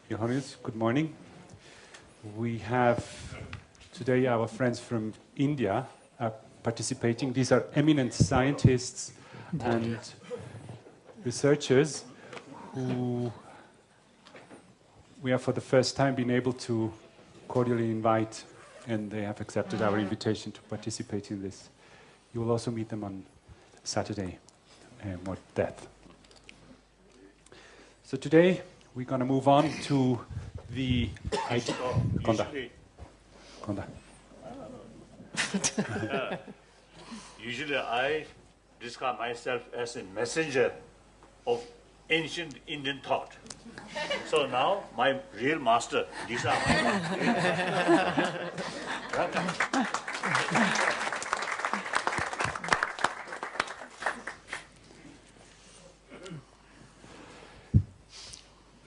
Your Honours, good morning. We have today our friends from India participating. These are eminent scientists and researchers who we have for the first time been able to cordially invite, and they have accepted our invitation to participate in this. You will also meet them on Saturday, more depth. So today we're going to move on to the idea. Usually I describe myself as a messenger of ancient Indian thought. So now my real master, these are my masters. Welcome.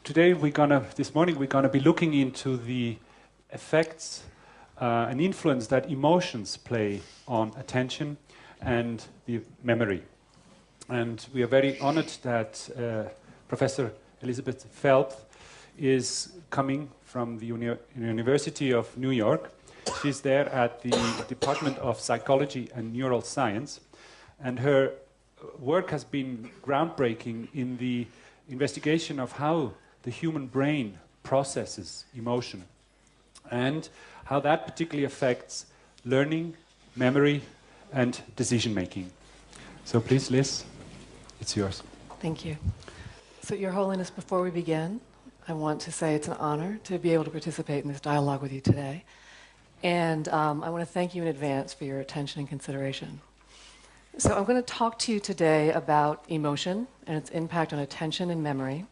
Today this morning we're gonna be looking into the effects and influence that emotions play on attention and the memory. And we are very honored that Professor Elizabeth Phelps is coming from the University of New York. She's there at the Department of Psychology and Neural Science, and her work has been groundbreaking in the investigation of how the human brain processes emotion and how that particularly affects learning, memory, and decision-making. So please, Liz, it's yours. Thank you. So, Your Holiness, before we begin, I want to say it's an honor to be able to participate in this dialogue with you today. And I want to thank you in advance for your attention and consideration. So I'm going to talk to you today about emotion and its impact on attention and memory.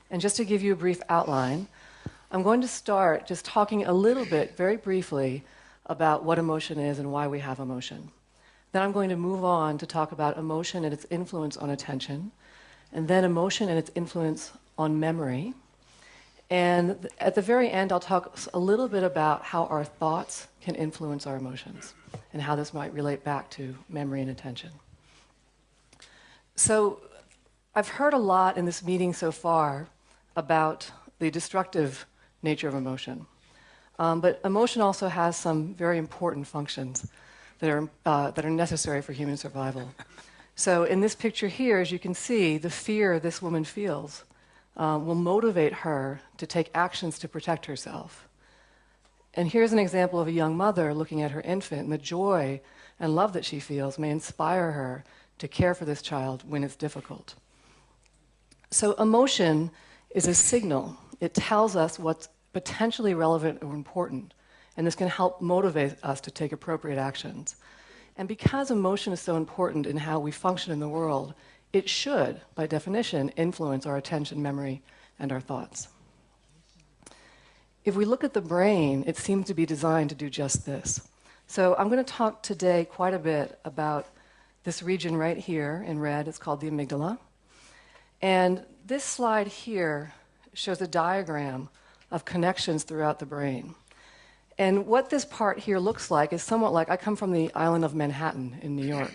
And just to give you a brief outline, I'm going to start just talking a little bit, very briefly, about what emotion is and why we have emotion. Then I'm going to move on to talk about emotion and its influence on attention, and then emotion and its influence on memory. And at the very end, I'll talk a little bit about how our thoughts can influence our emotions and how this might relate back to memory and attention. So I've heard a lot in this meeting so far about the destructive nature of emotion. But emotion also has some very important functions that are necessary for human survival. So in this picture here, as you can see, the fear this woman feels will motivate her to take actions to protect herself. And here's an example of a young mother looking at her infant, and the joy and love that she feels may inspire her to care for this child when it's difficult. So emotion is a signal. It tells us what's potentially relevant or important, and this can help motivate us to take appropriate actions. And because emotion is so important in how we function in the world, it should, by definition, influence our attention, memory, and our thoughts. If we look at the brain, it seems to be designed to do just this. So I'm going to talk today quite a bit about this region right here in red. It's called the amygdala. And this slide here shows a diagram of connections throughout the brain. And what this part here looks like is somewhat like, I come from the island of Manhattan in New York.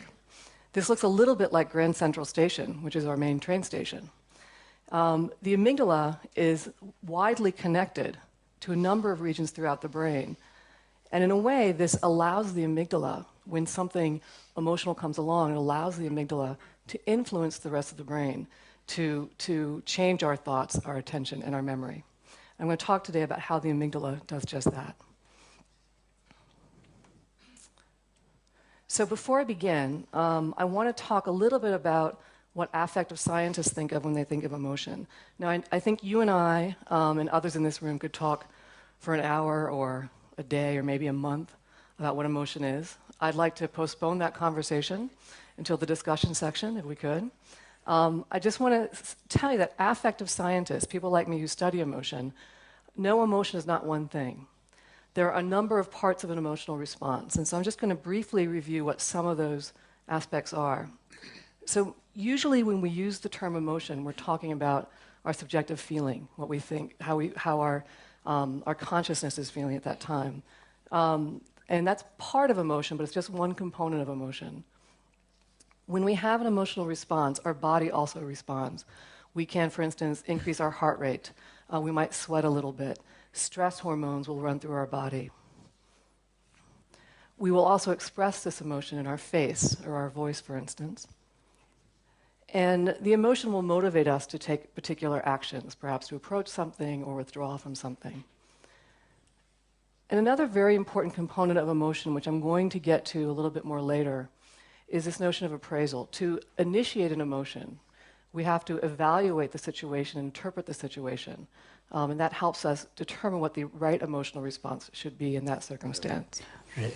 This looks a little bit like Grand Central Station, which is our main train station. The amygdala is widely connected to a number of regions throughout the brain. And in a way, this allows the amygdala, when something emotional comes along, it allows the amygdala to influence the rest of the brain, to change our thoughts, our attention, and our memory. I'm going to talk today about how the amygdala does just that. So before I begin, I want to talk a little bit about what affective scientists think of when they think of emotion. Now, I think you and I and others in this room could talk for an hour or a day or maybe a month about what emotion is. I'd like to postpone that conversation until the discussion section, if we could. I just want to tell you that affective scientists, people like me who study emotion, know emotion is not one thing. There are a number of parts of an emotional response, and so I'm just going to briefly review what some of those aspects are. So usually when we use the term emotion, we're talking about our subjective feeling, what we think, how our consciousness is feeling at that time. And that's part of emotion, but it's just one component of emotion. When we have an emotional response, our body also responds. We can, for instance, increase our heart rate. We might sweat a little bit. Stress hormones will run through our body. We will also express this emotion in our face or our voice, for instance. And the emotion will motivate us to take particular actions, perhaps to approach something or withdraw from something. And another very important component of emotion, which I'm going to get to a little bit more later, is this notion of appraisal. To initiate an emotion, we have to evaluate the situation, interpret the situation, and that helps us determine what the right emotional response should be in that circumstance.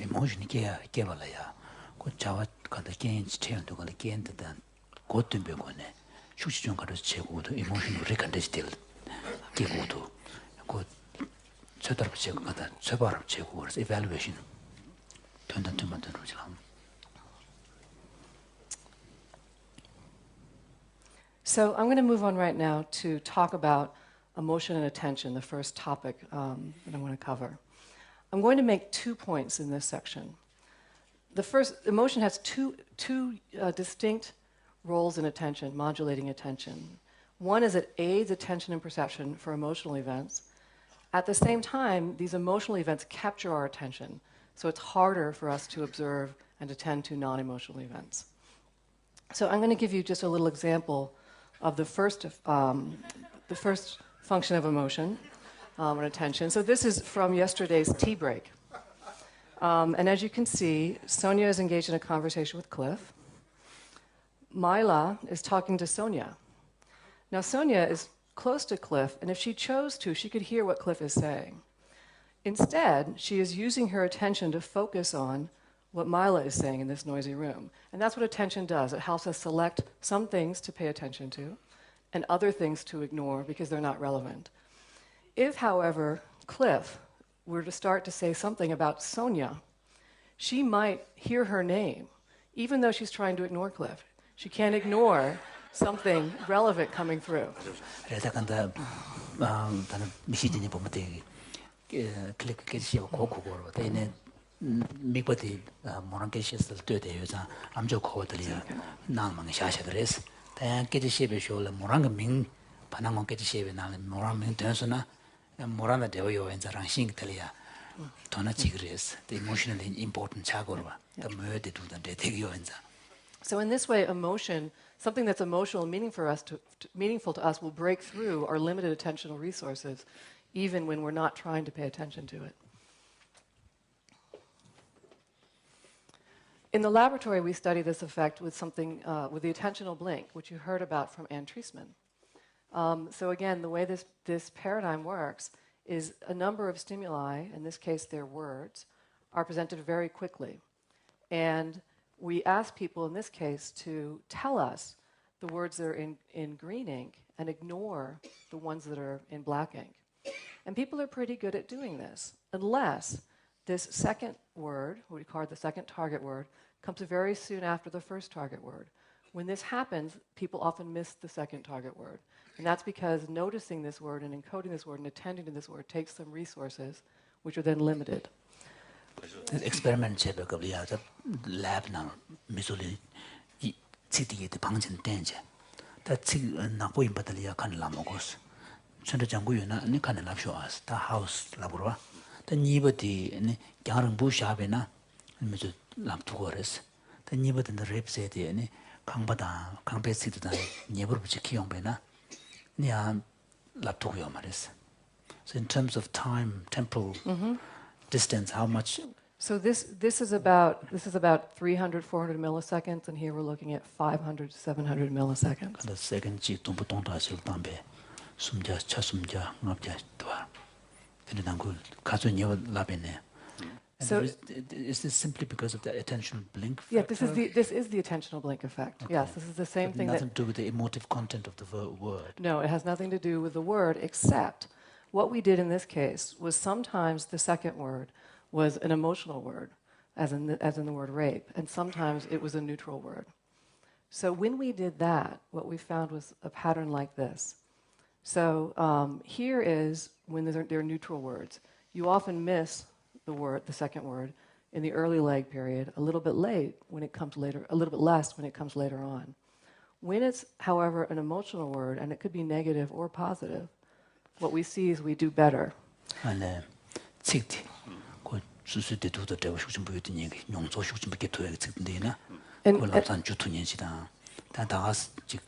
Emotion 개발이야. 그 자와 간다 개인지 체험도 간다 개인들단 고튼 배고네. 휴식 좀 가르쳐 제고도 emotion 리컨데스 될 개고도 그 저다로 제고 간다. 저바로 제고 그래서 evaluation 된단 좀 만들어 보자. So I'm going to move on right now to talk about emotion and attention, the first topic that I'm going to cover. I'm going to make 2 points in this section. The first, emotion has two distinct roles in attention, modulating attention. One is it aids attention and perception for emotional events. At the same time, these emotional events capture our attention, so it's harder for us to observe and attend to non-emotional events. So I'm going to give you just a little example of the first function of emotion and attention. So this is from yesterday's tea break. And as you can see, Sonia is engaged in a conversation with Cliff. Myla is talking to Sonia. Now Sonia is close to Cliff, and if she chose to, she could hear what Cliff is saying. Instead, she is using her attention to focus on what Myla is saying in this noisy room. And that's what attention does. It helps us select some things to pay attention to and other things to ignore because they're not relevant. If, however, Cliff were to start to say something about Sonia, she might hear her name, even though she's trying to ignore Cliff. She can't ignore something relevant coming through. 미버디 모란게시스 때에 여자 암조 코들이야 나만 샤샤드레스 대한께지 셰베쇼를 모란가 민 바나만 깨지 셰베 나는 모란민 된서나 모란다 되어요 엔자랑 싱틀이야 도나 지그레스 the emotionally important 차고르와 the murder to the 되게요 엔자. So in this way, emotion, something that's emotional and meaningful to us will break through our limited attentional resources even when we're not trying to pay attention to it. In the laboratory, we study this effect with something, with the attentional blink, which you heard about from Anne Treisman. So again, the way this paradigm works is a number of stimuli, in this case they're words, are presented very quickly. And we ask people, in this case, to tell us the words that are in green ink and ignore the ones that are in black ink. And people are pretty good at doing this, unless this second word, what we call the second target word, comes very soon after the first target word. When this happens, people often miss the second target word. And that's because noticing this word and encoding this word and attending to this word takes some resources, which are then limited. Experiment 제베급이야. lab now 미소리 이 지디에 방진 된제. 다 지금 나 보임 받을이야 간 라모고스. 전에 장구유나 아니 간 랍쇼아스. 다 하우스 라보라. 다 니버디 아니 양랑 부샤베나 미소 랍투고레스. 다 니버디 랩세디 아니 강바다 강베시드다 니버부 지키용베나 니야 랍투고요 말레스. So in terms of time, temporal distance, how much? So this is about 300, 400 milliseconds, and here we're looking at 500, 700 milliseconds. The second 지 동부동도 하실 담배 숨자 차숨자 납자 도와. 근데 난그 가존여 라베네. So is this simply because of the attentional blink factor? Yeah, this is the attentional blink effect. Okay. Yes, this is the same thing. Nothing to do with the emotive content of the word. No, it has nothing to do with the word, except what we did in this case was sometimes the second word was an emotional word, as in the word rape, and sometimes it was a neutral word. So when we did that, what we found was a pattern like this. So here is when there are neutral words. You often miss the second word, in the early leg period, a little bit late when it comes later, a little bit less when it comes later on. When it's, however, an emotional word, and it could be negative or positive, what we see is we do better. 네. 책티. 그 수수대 두도 되고 싶은 부유된 얘기. 용조 싶은 게 도야 책인데나. 그 라산 주투년시다. 다 다가스 즉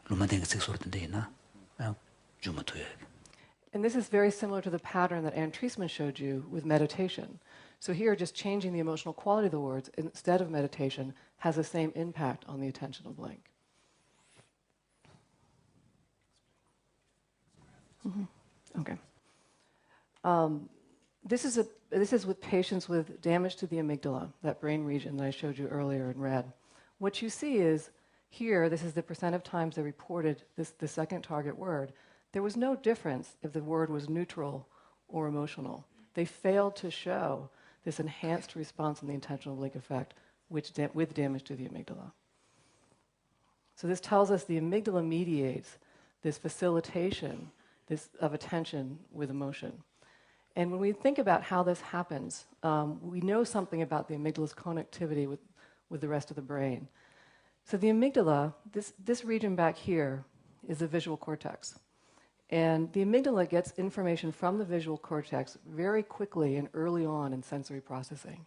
로마된 책 소리인데나. 좀 도야. And this is very similar to the pattern that Anne Treisman showed you with meditation. So here, just changing the emotional quality of the words instead of meditation has the same impact on the attentional blank. Okay. This is with patients with damage to the amygdala, that brain region that I showed you earlier in red. What you see is here, this is the percent of times they reported the second target word. There was no difference if the word was neutral or emotional. They failed to show this enhanced response in the intentional blink effect with damage to the amygdala. So this tells us the amygdala mediates this facilitation of attention with emotion. And when we think about how this happens, we know something about the amygdala's connectivity with the rest of the brain. So the amygdala, this region back here, is the visual cortex. And the amygdala gets information from the visual cortex very quickly and early on in sensory processing.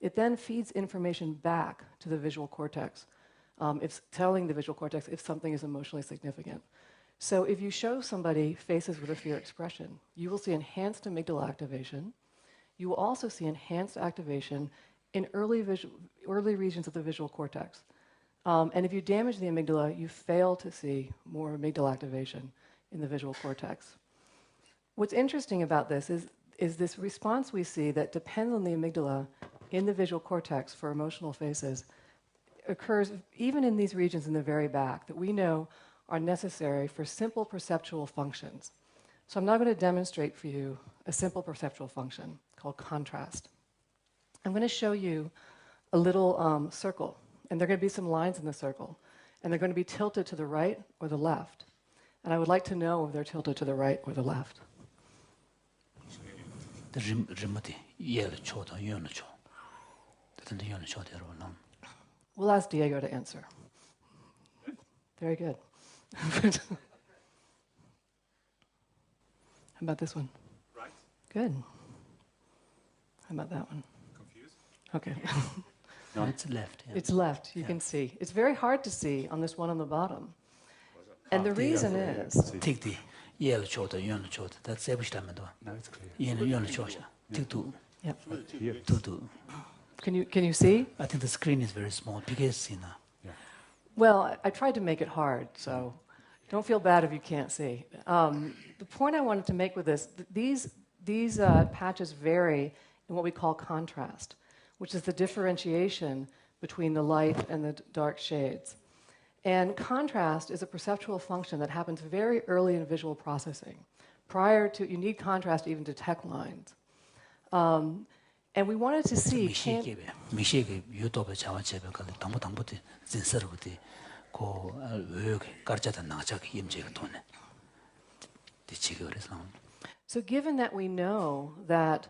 It then feeds information back to the visual cortex, telling the visual cortex if something is emotionally significant. So if you show somebody faces with a fear expression, you will see enhanced amygdala activation. You will also see enhanced activation in early regions of the visual cortex. And if you damage the amygdala, you fail to see more amygdala activation in the visual cortex. What's interesting about this is this response we see that depends on the amygdala in the visual cortex for emotional faces occurs even in these regions in the very back that we know are necessary for simple perceptual functions. So I'm now going to demonstrate for you a simple perceptual function called contrast. I'm going to show you a little circle, and there are going to be some lines in the circle, and they're going to be tilted to the right or the left. And I would like to know if they're tilted to the right or the left. We'll ask Diego to answer. Very good. How about this one? Right. Good. How about that one? Confused? Okay. No, it's left. Yeah. It's left, you can see. It's very hard to see on this one on the bottom. And the reason is... Take the yellow shoulder, yellow shoulder. That's every time I do. Now it's clear. Yellow shoulder. Yep. Here. Can you see? I think the screen is very small because Yeah. Well, I tried to make it hard, so don't feel bad if you can't see. The point I wanted to make with this, these patches vary in what we call contrast, which is the differentiation between the light and the dark shades. And contrast is a perceptual function that happens very early in visual processing. You need contrast to even detect lines. And we wanted to see... So given that we know that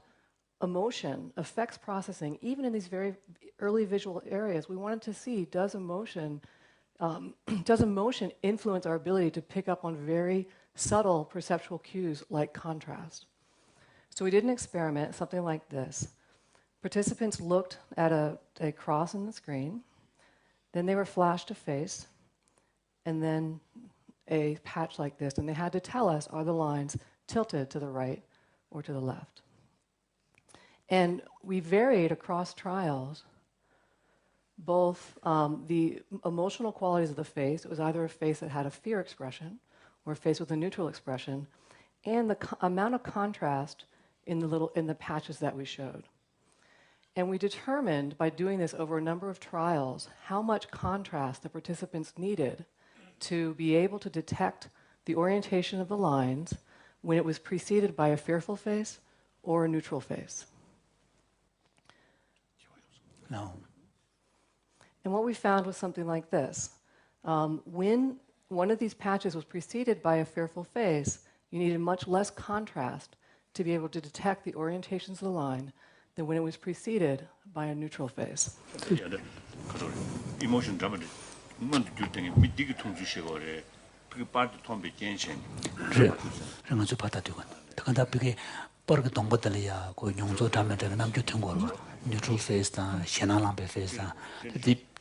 emotion affects processing, even in these very early visual areas, we wanted to see, does emotion influence our ability to pick up on very subtle perceptual cues like contrast? So we did an experiment, something like this. Participants looked at a cross on the screen, then they were flashed a face, and then a patch like this, and they had to tell us, are the lines tilted to the right or to the left? And we varied across trials both the emotional qualities of the face. It was either a face that had a fear expression or a face with a neutral expression, and the amount of contrast in the patches that we showed. And we determined by doing this over a number of trials how much contrast the participants needed to be able to detect the orientation of the lines when it was preceded by a fearful face or a neutral face. No. And what we found was something like this. When one of these patches was preceded by a fearful face, you needed much less contrast to be able to detect the orientations of the line than when it was preceded by a neutral face. Emotion drama. 그 part tombe genchen. 르nga 주 받아 되고. 근데 그게 버그 동버들이야. 그 용조 담에 되는 남주 된 거. 뉴트럴 페이스다, 시나랑베 페이스다.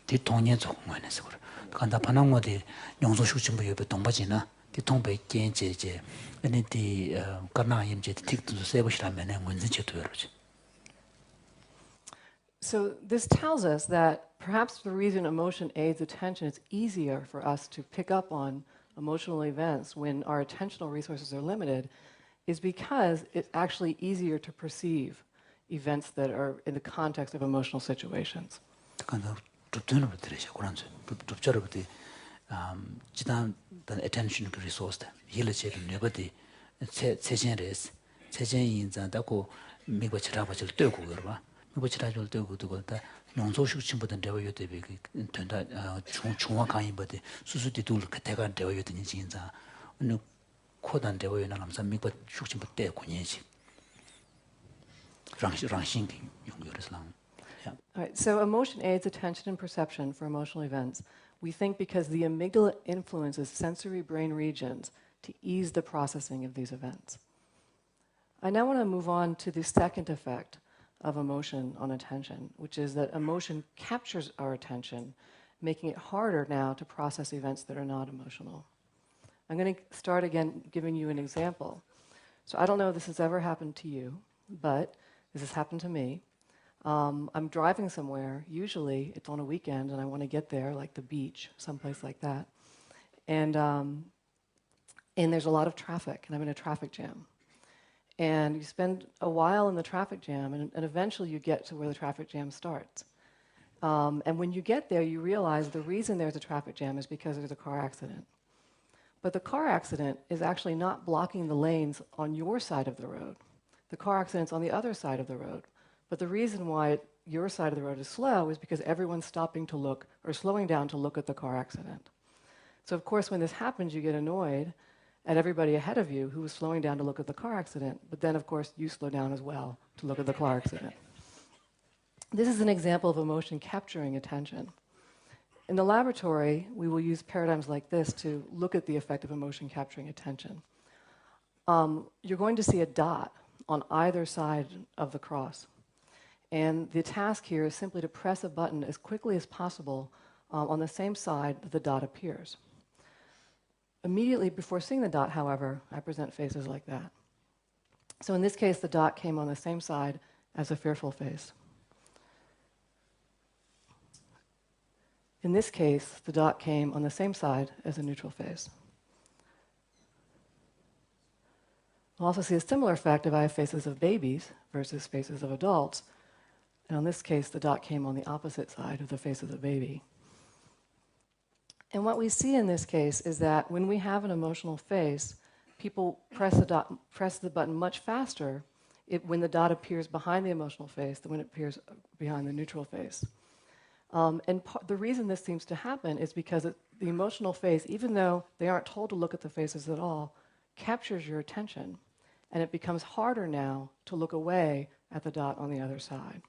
디 동년 정원에서 그래. 근데 반응 어디 용조 숙진부 옆에 동버지나 디 동배 gen제제. 아니 디 가나 임제 틱도 세버시라면은 문제 제도요. So this tells us that perhaps the reason emotion aids attention, it's easier for us to pick up on emotional events when our attentional resources are limited, is because it's actually easier to perceive events that are in the context of emotional situations. 지난 attention resource 힐러체를 내버디 세전레스 세전이 인자다고 미버치라버질 뜨고 그러봐 미버치라줄 뜨고 그거다 농소식 친구들 대화요 대비 된다 중앙 강의버디 수수디 둘 그때가 대화요 되는 진짜 어느 코단 대화요 남자 미버 숙친부 때 권예식 랑신 용요르슬랑. All right, so emotion aids attention and perception for emotional events. We think because the amygdala influences sensory brain regions to ease the processing of these events. I now want to move on to the second effect of emotion on attention, which is that emotion captures our attention, making it harder now to process events that are not emotional. I'm going to start again giving you an example. So I don't know if this has ever happened to you, but this has happened to me. I'm driving somewhere, usually it's on a weekend and I want to get there, like the beach, someplace like that. And there's a lot of traffic and I'm in a traffic jam. And you spend a while in the traffic jam and eventually you get to where the traffic jam starts. And when you get there, you realize the reason there's a traffic jam is because there's a car accident. But the car accident is actually not blocking the lanes on your side of the road. The car accident's on the other side of the road. But the reason why your side of the road is slow is because everyone's stopping to look or slowing down to look at the car accident. So of course when this happens you get annoyed at everybody ahead of you who was slowing down to look at the car accident, but then of course you slow down as well to look at the car accident. This is an example of emotion capturing attention. In the laboratory we will use paradigms like this to look at the effect of emotion capturing attention. You're going to see a dot on either side of the cross. And the task here is simply to press a button as quickly as possible on the same side that the dot appears. Immediately before seeing the dot, however, I present faces like that. So in this case, the dot came on the same side as a fearful face. In this case, the dot came on the same side as a neutral face. We'll also see a similar effect if I have faces of babies versus faces of adults. And in this case, the dot came on the opposite side of the face of the baby. And what we see in this case is that when we have an emotional face, people press the button much faster when the dot appears behind the emotional face than when it appears behind the neutral face. And the reason this seems to happen is because the emotional face, even though they aren't told to look at the faces at all, captures your attention. And it becomes harder now to look away at the dot on the other side.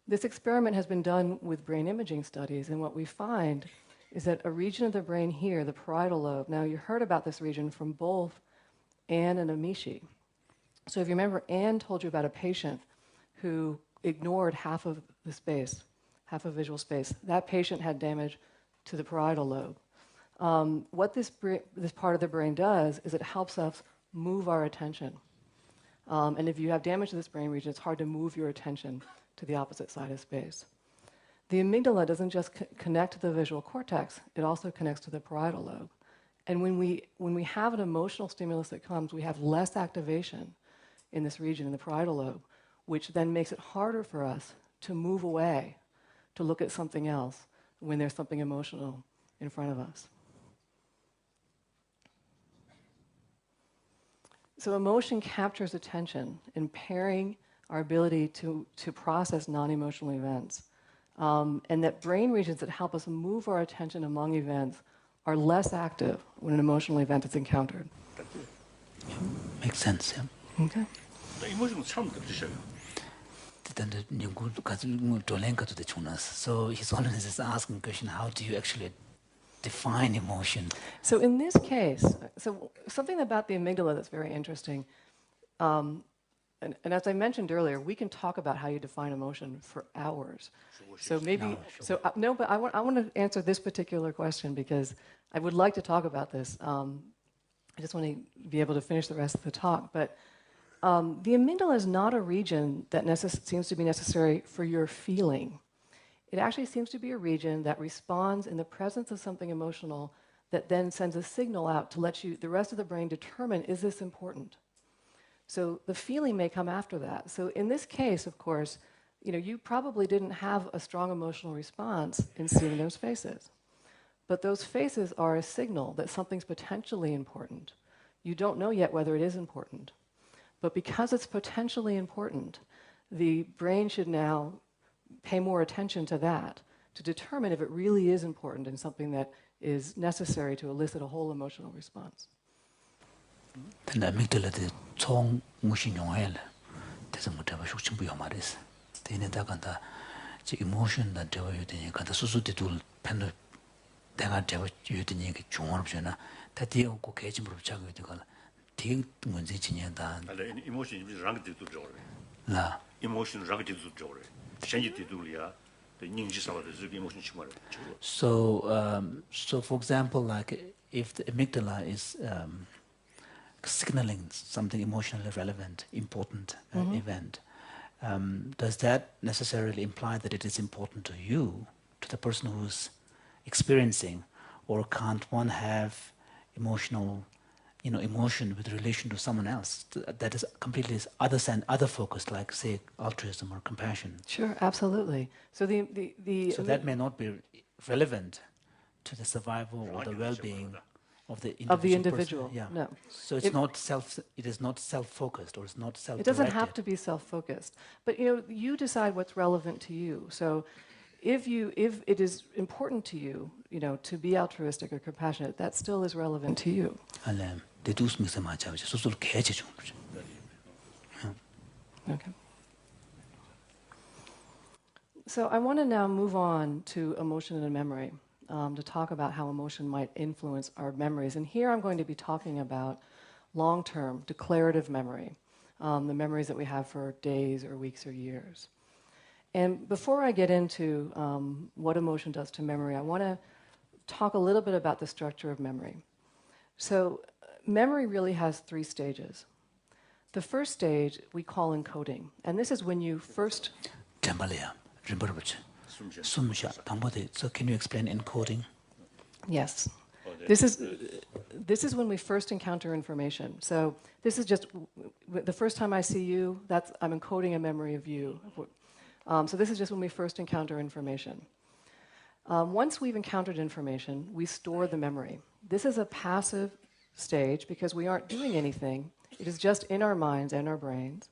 This experiment has been done with brain imaging studies, and what we find is that a region of the brain here, the parietal lobe, now you heard about this region from both Anne and Amishi. So if you remember, Anne told you about a patient who ignored half of the space, half of visual space. That patient had damage to the parietal lobe. What this part of the brain does is it helps us move our attention. And if you have damage to this brain region, it's hard to move your attention to the opposite side of space. The amygdala doesn't just connect to the visual cortex, it also connects to the parietal lobe. And when we have an emotional stimulus that comes, we have less activation in this region, in the parietal lobe, which then makes it harder for us to move away, to look at something else when there's something emotional in front of us. So emotion captures attention, impairing our ability to process non-emotional events. And that brain regions that help us move our attention among events are less active when an emotional event is encountered. Makes sense, yeah. Okay. So he's always asking the question, how do you actually define emotion. So in this case, so something about the amygdala that's very interesting, and as I mentioned earlier, we can talk about how you define emotion for hours. So maybe, no, but I want to answer this particular question because I would like to talk about this. I just want to be able to finish the rest of the talk. But the amygdala is not a region that seems to be necessary for your feeling. It actually seems to be a region that responds in the presence of something emotional that then sends a signal out to let you, the rest of the brain, determine, is this important? So the feeling may come after that. So in this case, of course, you probably didn't have a strong emotional response in seeing those faces. But those faces are a signal that something's potentially important. You don't know yet whether it is important. But because it's potentially important, the brain should now pay more attention to that to determine if it really is important and something that is necessary to elicit a whole emotional response. 근데 amygdala 총 무슨 용어야? 대서 못 해봐 숙침부 말이스. 대내다 간다. 지 emotion다 되어야 되니까 다 수수대도 팬도 내가 되어 유든이 게 중앙 없잖아. 다 뒤에고 개짐으로 자고 되고 되게 문제 지냐다. 알레 emotion is rank 되도 저래. 나 emotion rank 되도 저래. 현지 되도야. 그 인지 사와도 그 emotion 치말. So for example, like if the amygdala is signaling something emotionally relevant, important event, does that necessarily imply that it is important to you, to the person who's experiencing, or can't one have emotion with relation to someone else that is completely other focused, like say altruism or compassion? Sure, absolutely. So so that may not be relevant to the survival or the well-being of the individual. Person. Yeah. No. So it is not self-focused, or it's not self-directed. It doesn't have to be self-focused, but you decide what's relevant to you. So if it is important to you, to be altruistic or compassionate, that still is relevant to you. Okay. So I want to now move on to emotion and memory, to talk about how emotion might influence our memories. And here I'm going to be talking about long-term declarative memory, the memories that we have for days or weeks or years. And before I get into what emotion does to memory, I want to talk a little bit about the structure of memory. So memory really has 3 stages. The first stage we call encoding, and this is when you first... So can you explain encoding? Yes. This is when we first encounter information. So this is just the first time I see you, I'm encoding a memory of you. So this is just when we first encounter information. Once we've encountered information, we store the memory. This is a passive stage because we aren't doing anything. It is just in our minds and our brains,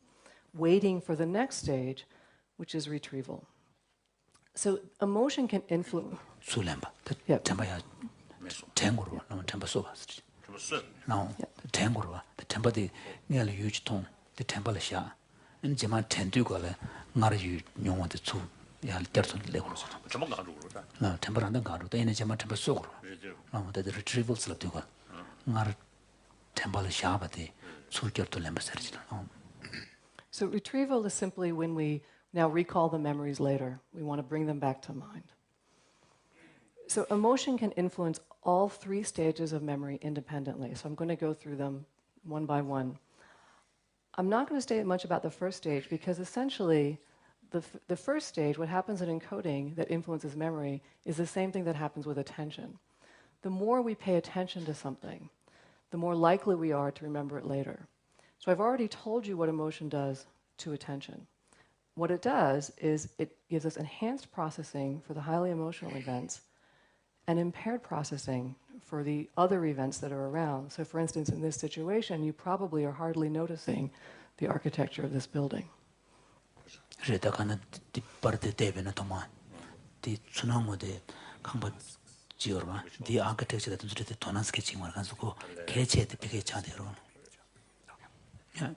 waiting for the next stage, which is retrieval. So emotion can influence. Yep. So retrieval is simply when we now recall the memories later. We want to bring them back to mind. So emotion can influence all 3 stages of memory independently. So I'm going to go through them one by one. I'm not going to say much about the first stage because essentially the first stage, what happens in encoding that influences memory, is the same thing that happens with attention. The more we pay attention to something, the more likely we are to remember it later. So I've already told you what emotion does to attention. What it does is it gives us enhanced processing for the highly emotional events and impaired processing for the other events that are around. So for instance, in this situation, you probably are hardly noticing the architecture of this building. Yeah,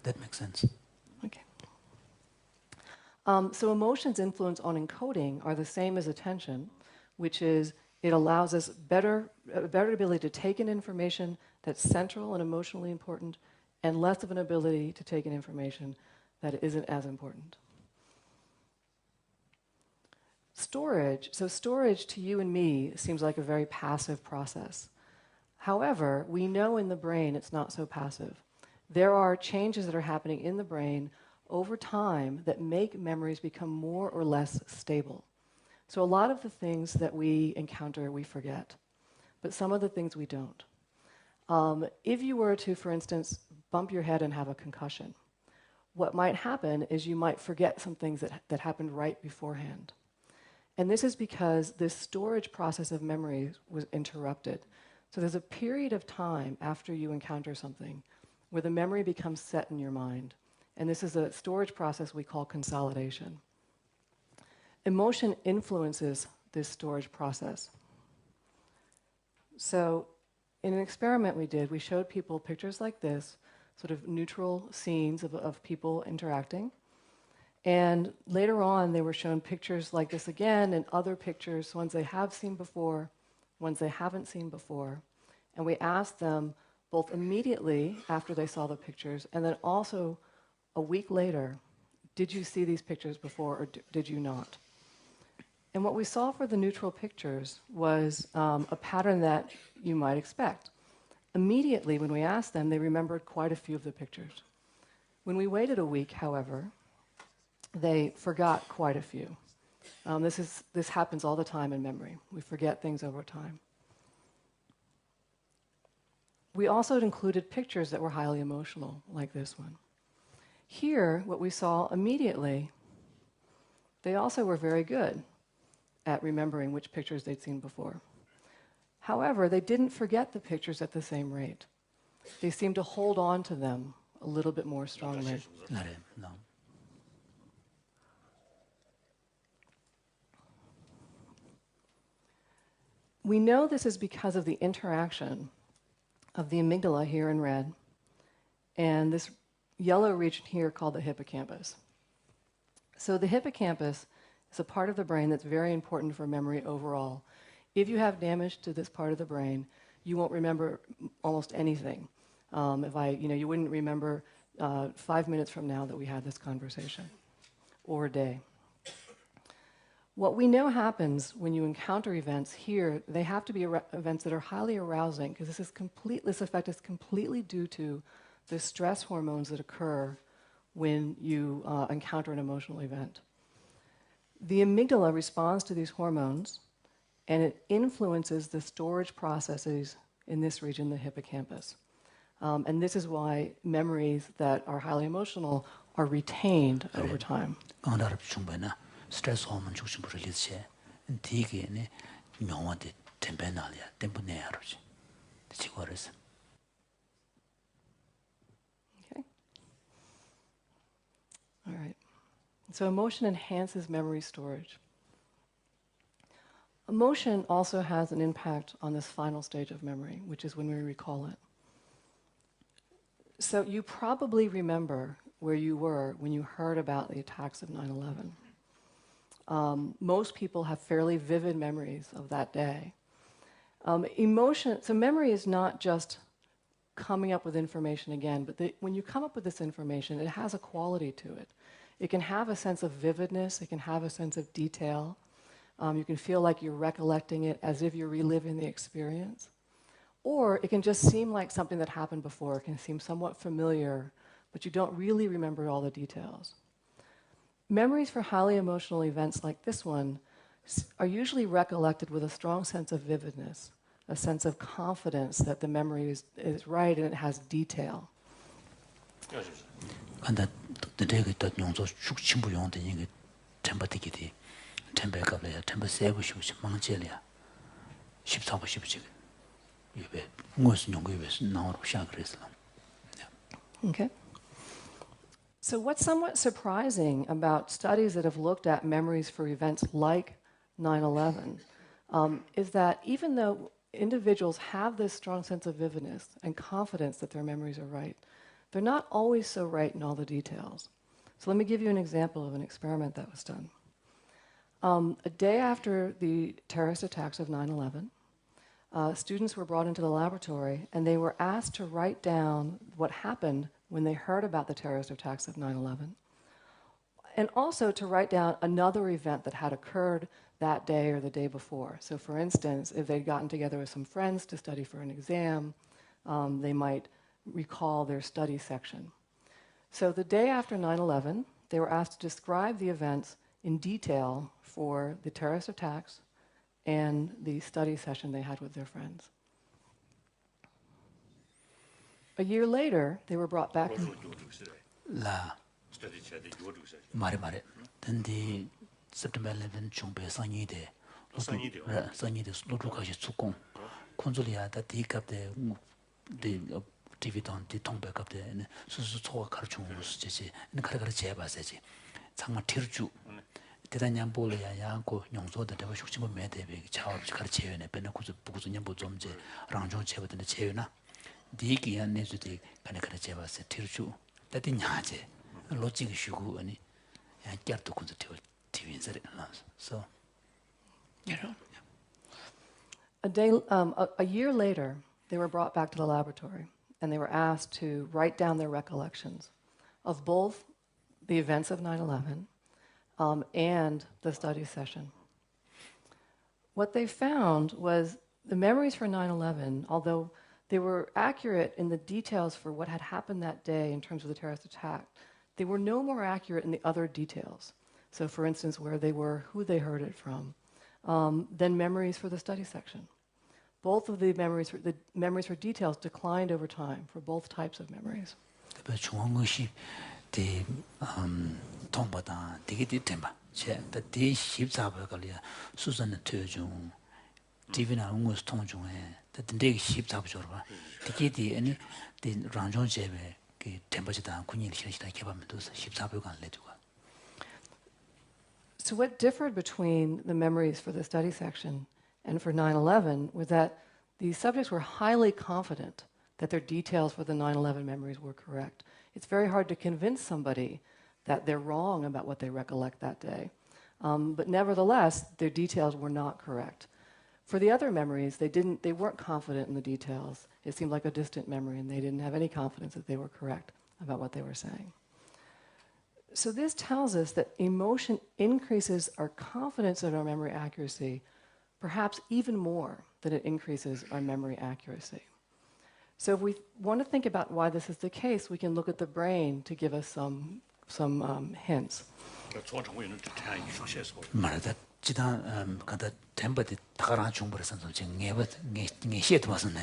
that makes sense. Okay. So emotions' influence on encoding are the same as attention, which is It allows us a better ability to take in information that's central and emotionally important, and less of an ability to take in information that isn't as important. Storage. So storage to you and me seems like a very passive process. However, we know in the brain it's not so passive. There are changes that are happening in the brain over time that make memories become more or less stable. So a lot of the things that we encounter, we forget. But some of the things we don't. If you were to, for instance, bump your head and have a concussion, what might happen is you might forget some things that happened right beforehand. And this is because this storage process of memory was interrupted. So there's a period of time after you encounter something where the memory becomes set in your mind. And this is a storage process we call consolidation. Emotion influences this storage process. So in an experiment we did, we showed people pictures like this, sort of neutral scenes of people interacting. And later on, they were shown pictures like this again, and other pictures, ones they have seen before, ones they haven't seen before. And we asked them, both immediately after they saw the pictures, and then also a week later, did you see these pictures before, or did you not? And what we saw for the neutral pictures was a pattern that you might expect. Immediately, when we asked them, they remembered quite a few of the pictures. When we waited a week, however, they forgot quite a few. This happens all the time in memory. We forget things over time. We also included pictures that were highly emotional, like this one. Here, what we saw immediately, they also were very good at remembering which pictures they'd seen before. However, they didn't forget the pictures at the same rate. They seemed to hold on to them a little bit more strongly. No. We know this is because of the interaction of the amygdala here in red and this yellow region here called the hippocampus. So the hippocampus is a part of the brain that's very important for memory overall. If you have damage to this part of the brain, you won't remember almost anything. You wouldn't remember 5 minutes from now that we had this conversation, or a day. What we know happens when you encounter events here, they have to be events that are highly arousing, because this effect is completely due to the stress hormones that occur when you encounter an emotional event. The amygdala responds to these hormones, and it influences the storage processes in this region, the hippocampus. And this is why memories that are highly emotional are retained over time. Stress hormone 죽신 release 되게네 명화데 템페나리아 때문에 하루지. 지고르스. Okay. All right. So emotion enhances memory storage. Emotion also has an impact on this final stage of memory, which is when we recall it. So you probably remember where you were when you heard about the attacks of 9/11. Most people have fairly vivid memories of that day. So memory is not just coming up with information again, but when you come up with this information, it has a quality to it. It can have a sense of vividness, it can have a sense of detail. You can feel like you're recollecting it as if you're reliving the experience. Or it can just seem like something that happened before. It can seem somewhat familiar, but you don't really remember all the details. Memories for highly emotional events like this one are usually recollected with a strong sense of vividness, a sense of confidence that the memory is right and it has detail. 근데 되게 또 용서 축침부 용도 이게 템버티기디 템베가블이야 템버 세고 싶지 망제리야 14부 10지 이게 무슨 용거에서 나오고 시작했어. Okay. So what's somewhat surprising about studies that have looked at memories for events like 9/11 is that even though individuals have this strong sense of vividness and confidence that their memories are right, they're not always so right in all the details. So let me give you an example of an experiment that was done. A day after the terrorist attacks of 9/11, students were brought into the laboratory and they were asked to write down what happened when they heard about the terrorist attacks of 9/11, and also to write down another event that had occurred that day or the day before. So for instance, if they'd gotten together with some friends to study for an exam, they might recall their study section. So the day after 9/11, they were asked to describe the events in detail for the terrorist attacks and the study session they had with their friends. A year later, they were brought back. 라 말해. 근데 September 11 중배 상이대. 상이대 로루가시 축공. 콘솔이야다 디캅데 디비던 디통백업데 수수 초가 가르치는 수제지. 가르가르 제바세지. 정말 티르주. 대단한 볼이야 양고 용소도 되고 숙지모 매대비 차업지 가르치요네 배는 구조 부구조 냠보 좀제 랑종 제거된 제요나 디기야 내주디 가르가르 제바세 티르주. 다디 냐제 로직이 쉬고 아니 야 깨르도 군도 티윈서리 so you know. A year later, they were brought back to the laboratory and they were asked to write down their recollections of both the events of 9/11 and the study session. What they found was the memories for 9/11, although they were accurate in the details for what had happened that day in terms of the terrorist attack, they were no more accurate in the other details. So for instance, where they were, who they heard it from, than memories for the study section. Both of the memories for details declined over time for both types of memories. 통보다 되게 뒤템바 제가 대 14번가리야 수선의 퇴중 디비나 응고스 통중에 되게 14번으로 봐 되게 아니 대 랑종 제베 그 템버지다 군인이 실시다 개발면도 14번가 안 내두고. So what differed between the memories for the study section and for 9/11 was that the subjects were highly confident that their details for the 9/11 memories were correct. It's very hard to convince somebody that they're wrong about what they recollect that day. But nevertheless, their details were not correct. For the other memories, they weren't confident in the details. It seemed like a distant memory, and they didn't have any confidence that they were correct about what they were saying. So this tells us that emotion increases our confidence in our memory accuracy, perhaps even more than it increases our memory accuracy. So if we want to think about why this is the case, we can look at the brain to give us some hints. 말하다 지단 가다 템버디 다가랑 중벌에서 지금 네 시에도 왔었네.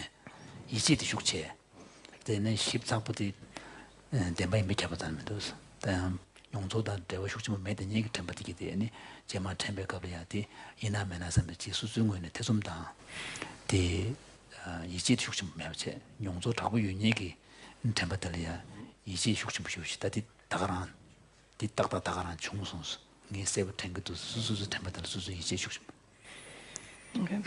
이시도 숙제. 그때는 14부터 템버에 미쳐봤다면도. 단 용조다 대화 숙제만 매든 얘기 템버디게 되니 제마 템버가블이야디 이나면에서 지수중원에 대좀다. 대 이시 숙제 매체 용조 타고 유니기 템버들이야. 이시 숙제 부시시 다디 다가랑 뒤딱다 다가랑 중선수 네 세브 탱크도 수수수 템버들 수수 이시 숙제. Okay.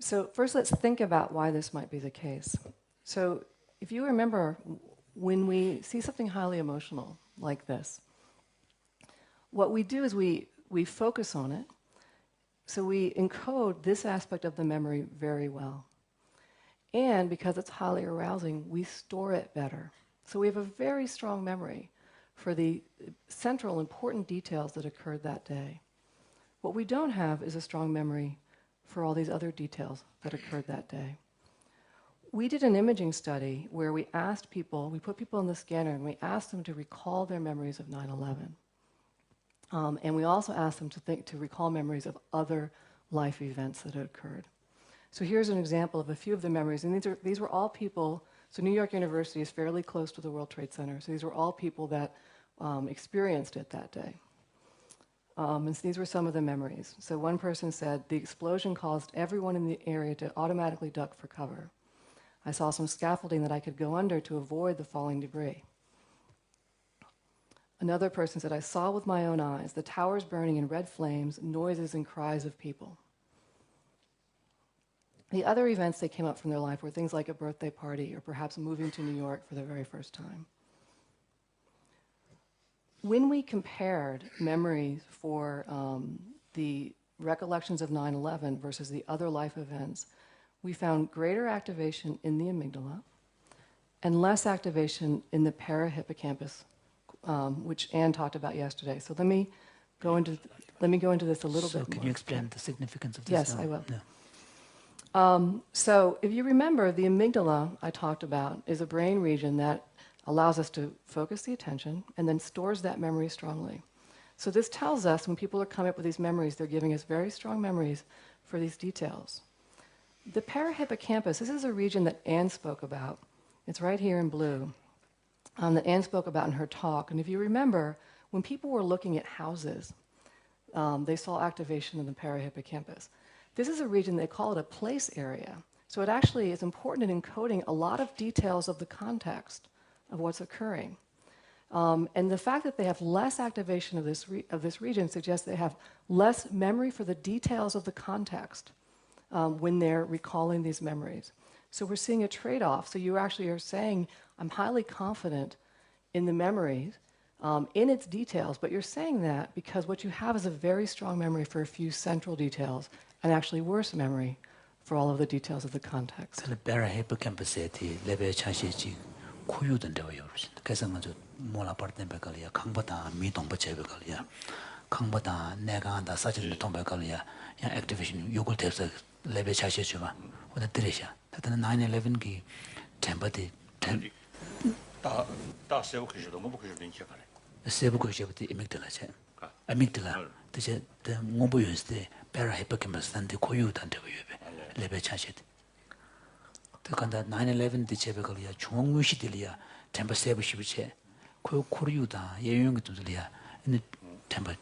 So first let's think about why this might be the case. So if you remember, when we see something highly emotional like this, what we do is we focus on it, so we encode this aspect of the memory very well. And because it's highly arousing, we store it better. So we have a very strong memory for the central important details that occurred that day. What we don't have is a strong memory for all these other details that occurred that day. We did an imaging study where we put people in the scanner and we asked them to recall their memories of 9/11. And we also asked them to recall memories of other life events that had occurred. So here's an example of a few of the memories. And these were all people, so New York University is fairly close to the World Trade Center. So these were all people that experienced it that day. And so these were some of the memories. So one person said, the explosion caused everyone in the area to automatically duck for cover. I saw some scaffolding that I could go under to avoid the falling debris. Another person said, I saw with my own eyes the towers burning in red flames, noises and cries of people. The other events that came up from their life were things like a birthday party or perhaps moving to New York for the very first time. When we compared memories for the recollections of 9/11 versus the other life events, we found greater activation in the amygdala and less activation in the parahippocampus, which Anne talked about yesterday. So let me go into this a little bit more. Can you explain the significance of this? Yes, I will. So if you remember, the amygdala I talked about is a brain region that allows us to focus the attention and then stores that memory strongly. So this tells us when people are coming up with these memories, they're giving us very strong memories for these details. The parahippocampus, this is a region that Anne spoke about. It's right here in blue, that Anne spoke about in her talk. And if you remember, when people were looking at houses, they saw activation in the parahippocampus. This is a region, they call it a place area. So it actually is important in encoding a lot of details of the context of what's occurring. And the fact that they have less activation of this region suggests they have less memory for the details of the context when they're recalling these memories. So we're seeing a trade-off. So you actually are saying, I'm highly confident in the memories, in its details, but you're saying that because what you have is a very strong memory for a few central details and actually worse memory for all of the details of the context. So the parahippocampus level chashi 고유된다고 요르신. 그래서 먼저 몰라 버튼 백걸이야. 강보다 미동부 제백걸이야. 강보다 내가 한다 사진을 동백걸이야. 야 액티베이션 요걸 돼서 레벨 차시 주마. 오늘 들으셔. 다들 9/11 기 템버디 다 세고 그저도 뭐 그저 된게 가래. 세부 그저부터 이믹들라체. 아믹들라. 이제 뭐보 요스데 parahippocampus한테 고유된다고 요베. 레벨 차시. 그러니까 9/11 디체베걸이야 중앙무시들이야 템버 세브시브체 코리우다 예용이 좀들이야 근데 템버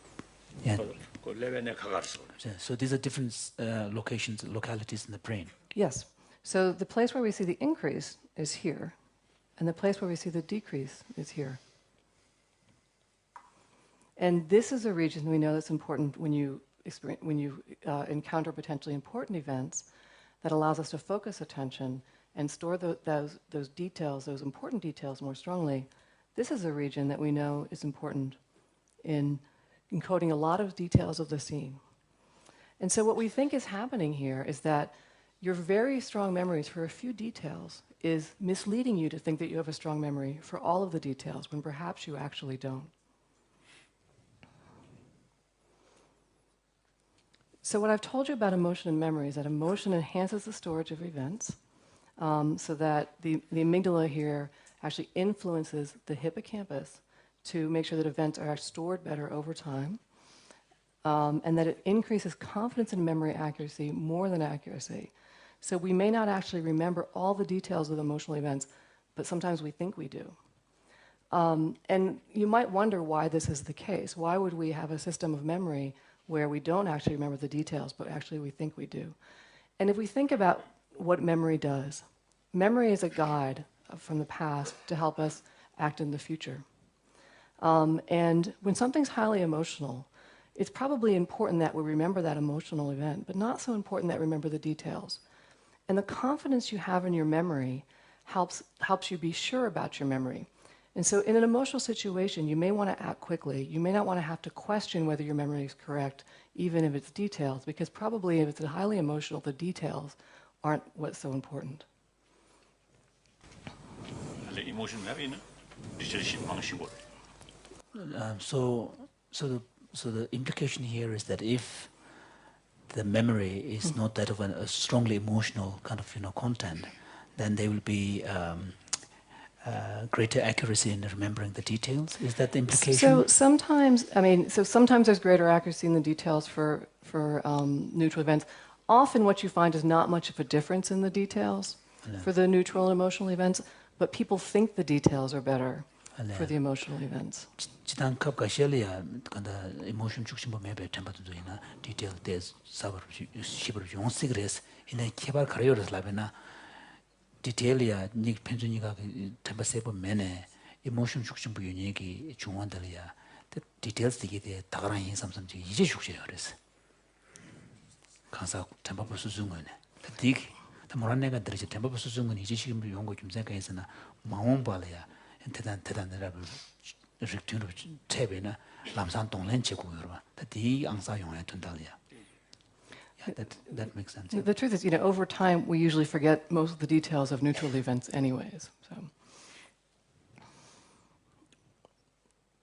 야 그 레벨에 가가서 so these are different localities in the brain. Yes. So the place where we see the increase is here, and the place where we see the decrease is here. And this is a region we know that's important when you encounter potentially important events, that allows us to focus attention and store those details, those important details more strongly. This is a region that we know is important in encoding a lot of details of the scene. And so what we think is happening here is that your very strong memories for a few details is misleading you to think that you have a strong memory for all of the details when perhaps you actually don't. So what I've told you about emotion and memory is that emotion enhances the storage of events, so that the amygdala here actually influences the hippocampus to make sure that events are stored better over time, and that it increases confidence in memory accuracy more than accuracy. So we may not actually remember all the details of emotional events, but sometimes we think we do. And you might wonder why this is the case. Why would we have a system of memory where we don't actually remember the details, but actually we think we do? And if we think about what memory does, memory is a guide from the past to help us act in the future. And when something's highly emotional, it's probably important that we remember that emotional event, but not so important that we remember the details. And the confidence you have in your memory helps you be sure about your memory. And so in an emotional situation, you may want to act quickly. You may not want to have to question whether your memory is correct, even if it's details, because probably if it's highly emotional, the details aren't what's so important. So the implication here is that if the memory is not that of a strongly emotional kind of content, then there will be greater accuracy in remembering the details. Is that the implication? So sometimes there's greater accuracy in the details for neutral events. Often what you find is not much of a difference in the details for the neutral and emotional events, but people think the details are better for the emotional events. 지단 컵과 셀리아 간다 emotion 중심부 맵에 템버도 있나 detail des 사버 시버 용시 그래서 이내 개발 가려서 라베나 디테일이야 니 편준이가 템버 세버 맨에 emotion 중심부 유니기 중원들이야 디테일스 되게 다가란 인삼삼지 이제 죽셔요 그래서 강사 템버 수준 거네 되게 다 뭐라 내가 들으지 템버 수준 건 이제 지금 용거 좀 생각해서나 마음 발이야 대단하라고 riktyun chebe na lamsan tonglen che kuyorwa. Ta di angsa yongya tundalya. Yeah, that makes sense. The truth is, over time, we usually forget most of the details of neutral events anyways. So.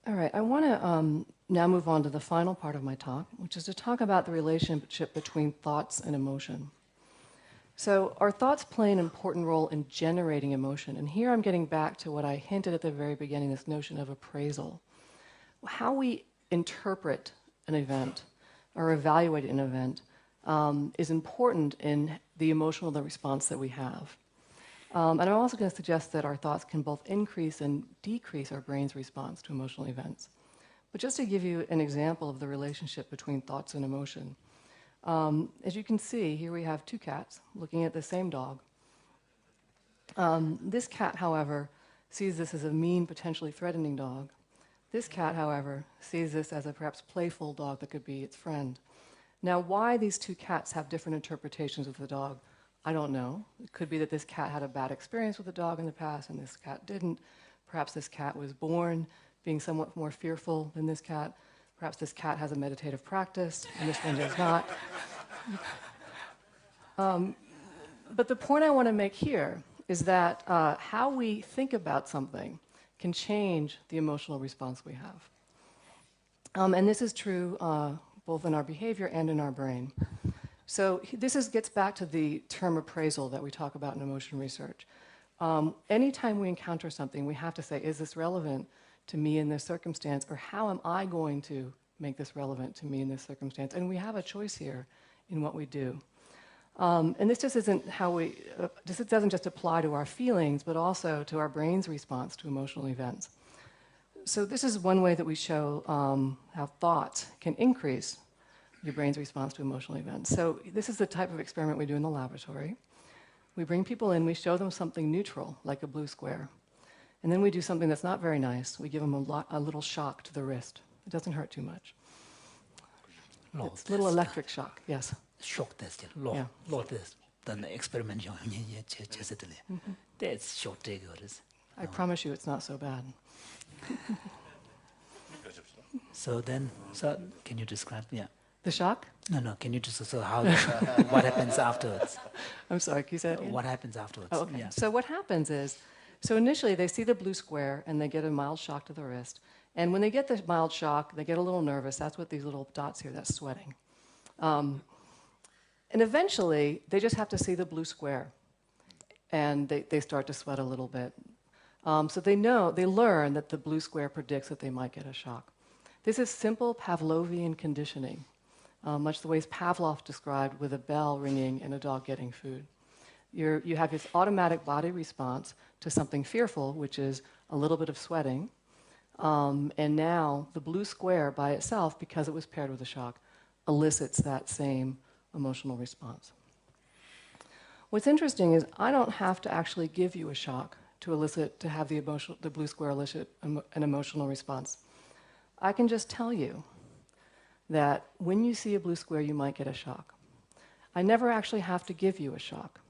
All right, I want to now move on to the final part of my talk, which is to talk about the relationship between thoughts and emotion. So our thoughts play an important role in generating emotion. And here I'm getting back to what I hinted at the very beginning, this notion of appraisal. How we interpret an event or evaluate an event is important in the emotional response that we have. And I'm also going to suggest that our thoughts can both increase and decrease our brain's response to emotional events. But just to give you an example of the relationship between thoughts and emotion, as you can see, here we have two cats looking at the same dog. This cat, however, sees this as a mean, potentially threatening dog. This cat, however, sees this as a perhaps playful dog that could be its friend. Now, why these two cats have different interpretations of the dog, I don't know. It could be that this cat had a bad experience with the dog in the past and this cat didn't. Perhaps this cat was born being somewhat more fearful than this cat. Perhaps this cat has a meditative practice and this one does not. But the point I want to make here is that how we think about something can change the emotional response we have. And this is true both in our behavior and in our brain. So this gets back to the term appraisal that we talk about in emotion research. Anytime we encounter something, we have to say, is this relevant to me in this circumstance, or how am I going to make this relevant to me in this circumstance? And we have a choice here in what we do. And this just isn't how this doesn't just apply to our feelings, but also to our brain's response to emotional events. So this is one way that we show how thoughts can increase your brain's response to emotional events. So this is the type of experiment we do in the laboratory. We bring people in, we show them something neutral, like a blue square. And then we do something that's not very nice. We give them a little shock to the wrist. It doesn't hurt too much. It's a little electric shock, yes. Shock test, Yeah. law test. Then the experiment, that's shock. I promise you it's not so bad. So can you describe? Yeah. The shock? No. Can you just how what happens afterwards? I'm sorry, can you say it again? What happens afterwards? Oh, okay. Yeah. So what happens is, initially they see the blue square and they get a mild shock to the wrist. And when they get the mild shock, they get a little nervous. That's what these little dots here, that's sweating. And eventually, they just have to see the blue square. And they start to sweat a little bit. So they learn that the blue square predicts that they might get a shock. This is simple Pavlovian conditioning, much the way Pavlov described with a bell ringing and a dog getting food. You have this automatic body response to something fearful, which is a little bit of sweating. And now the blue square by itself, because it was paired with a shock, elicits that same emotional response. What's interesting is I don't have to actually give you a shock to have the blue square elicit an emotional response. I can just tell you that when you see a blue square, you might get a shock. I never actually have to give you a shock.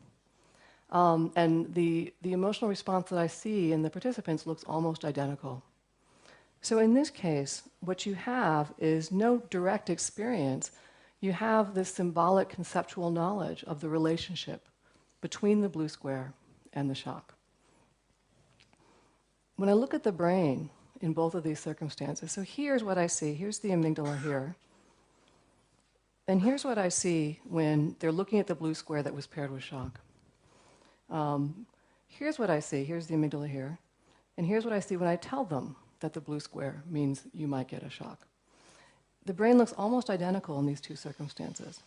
And the emotional response that I see in the participants looks almost identical. So in this case, what you have is no direct experience. You have this symbolic conceptual knowledge of the relationship between the blue square and the shock. When I look at the brain in both of these circumstances, so here's what I see. Here's the amygdala here. And here's what I see when they're looking at the blue square that was paired with shock. Here's what I see. Here's the amygdala here. And here's what I see when I tell them that the blue square means you might get a shock. The brain looks almost identical in these two circumstances.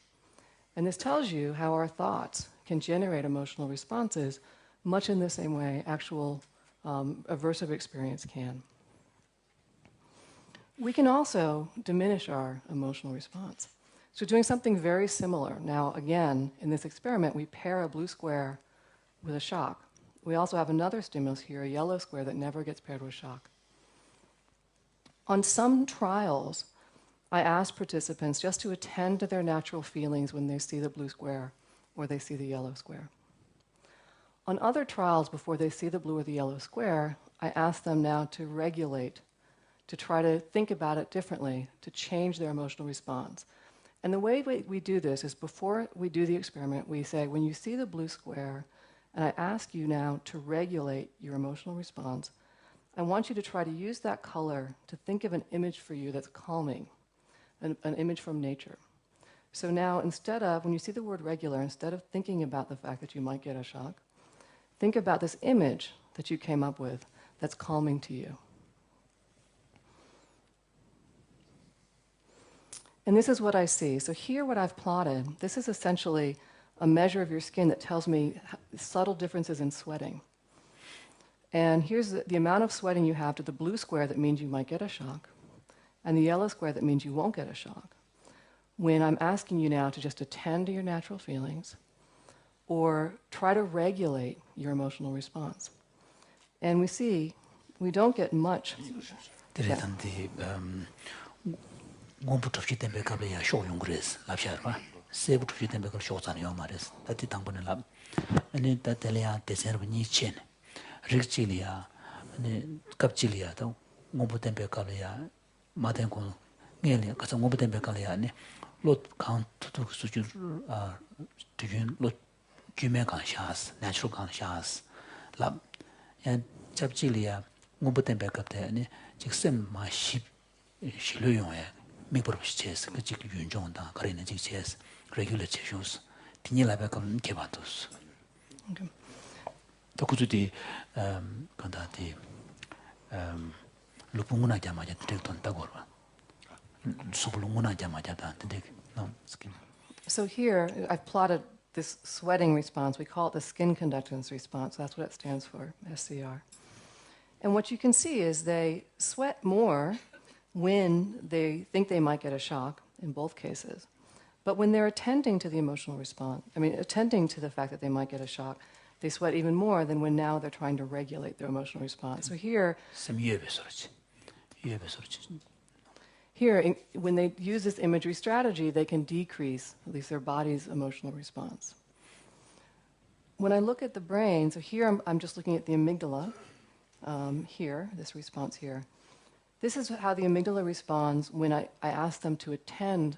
And this tells you how our thoughts can generate emotional responses much in the same way actual aversive experience can. We can also diminish our emotional response. So doing something very similar. Now, again, in this experiment, we pair a blue square with a shock. We also have another stimulus here, a yellow square that never gets paired with shock. On some trials, I ask participants just to attend to their natural feelings when they see the blue square or they see the yellow square. On other trials, before they see the blue or the yellow square, I ask them now to regulate, to try to think about it differently, to change their emotional response. And the way we do this is before we do the experiment, we say, when you see the blue square, and I ask you now to regulate your emotional response, I want you to try to use that color to think of an image for you that's calming, an image from nature. So now, instead of, when you see the word regular, instead of thinking about the fact that you might get a shock, think about this image that you came up with that's calming to you. And this is what I see. So here what I've plotted, this is essentially a measure of your skin that tells me subtle differences in sweating. And here's the amount of sweating you have to the blue square that means you might get a shock, and the yellow square that means you won't get a shock. When I'm asking you now to just attend to your natural feelings or try to regulate your emotional response. And we see we don't get much. ngombu topchi tembe kable ya show yung gres la sharba sebu topchi tembe kal show san yo mares tati tangbone lab ane tatelia teser ni chen rikchilia ane kapchilia to ngombu tembe kable ya maden ko ngeli ka ngombu tembe kable ya ne lot count to suju tujun lot jume kan shas natural kan shas lab ya chapchilia ngombu tembe kapte ane jiksem ma ship shilu yo ya 미버스 체스 그 지금 윤종다 거리는 지 체스 레귤러 체쇼스 디닐라베 건 개바도스 또 그주디 간다디 루풍구나 자마자 되던 따고라 수불unguna 자마자다 근데 no skin. So here I've plotted this sweating response. We call it the skin conductance response. That's what it stands for, SCR. And what you can see is they sweat more when they think they might get a shock, in both cases. But when they're attending to the emotional response, attending to the fact that they might get a shock, they sweat even more than when now they're trying to regulate their emotional response. So here, when they use this imagery strategy, they can decrease, at least their body's emotional response. When I look at the brain, so here I'm just looking at the amygdala, here, this response here. This is how the amygdala responds when I ask them to attend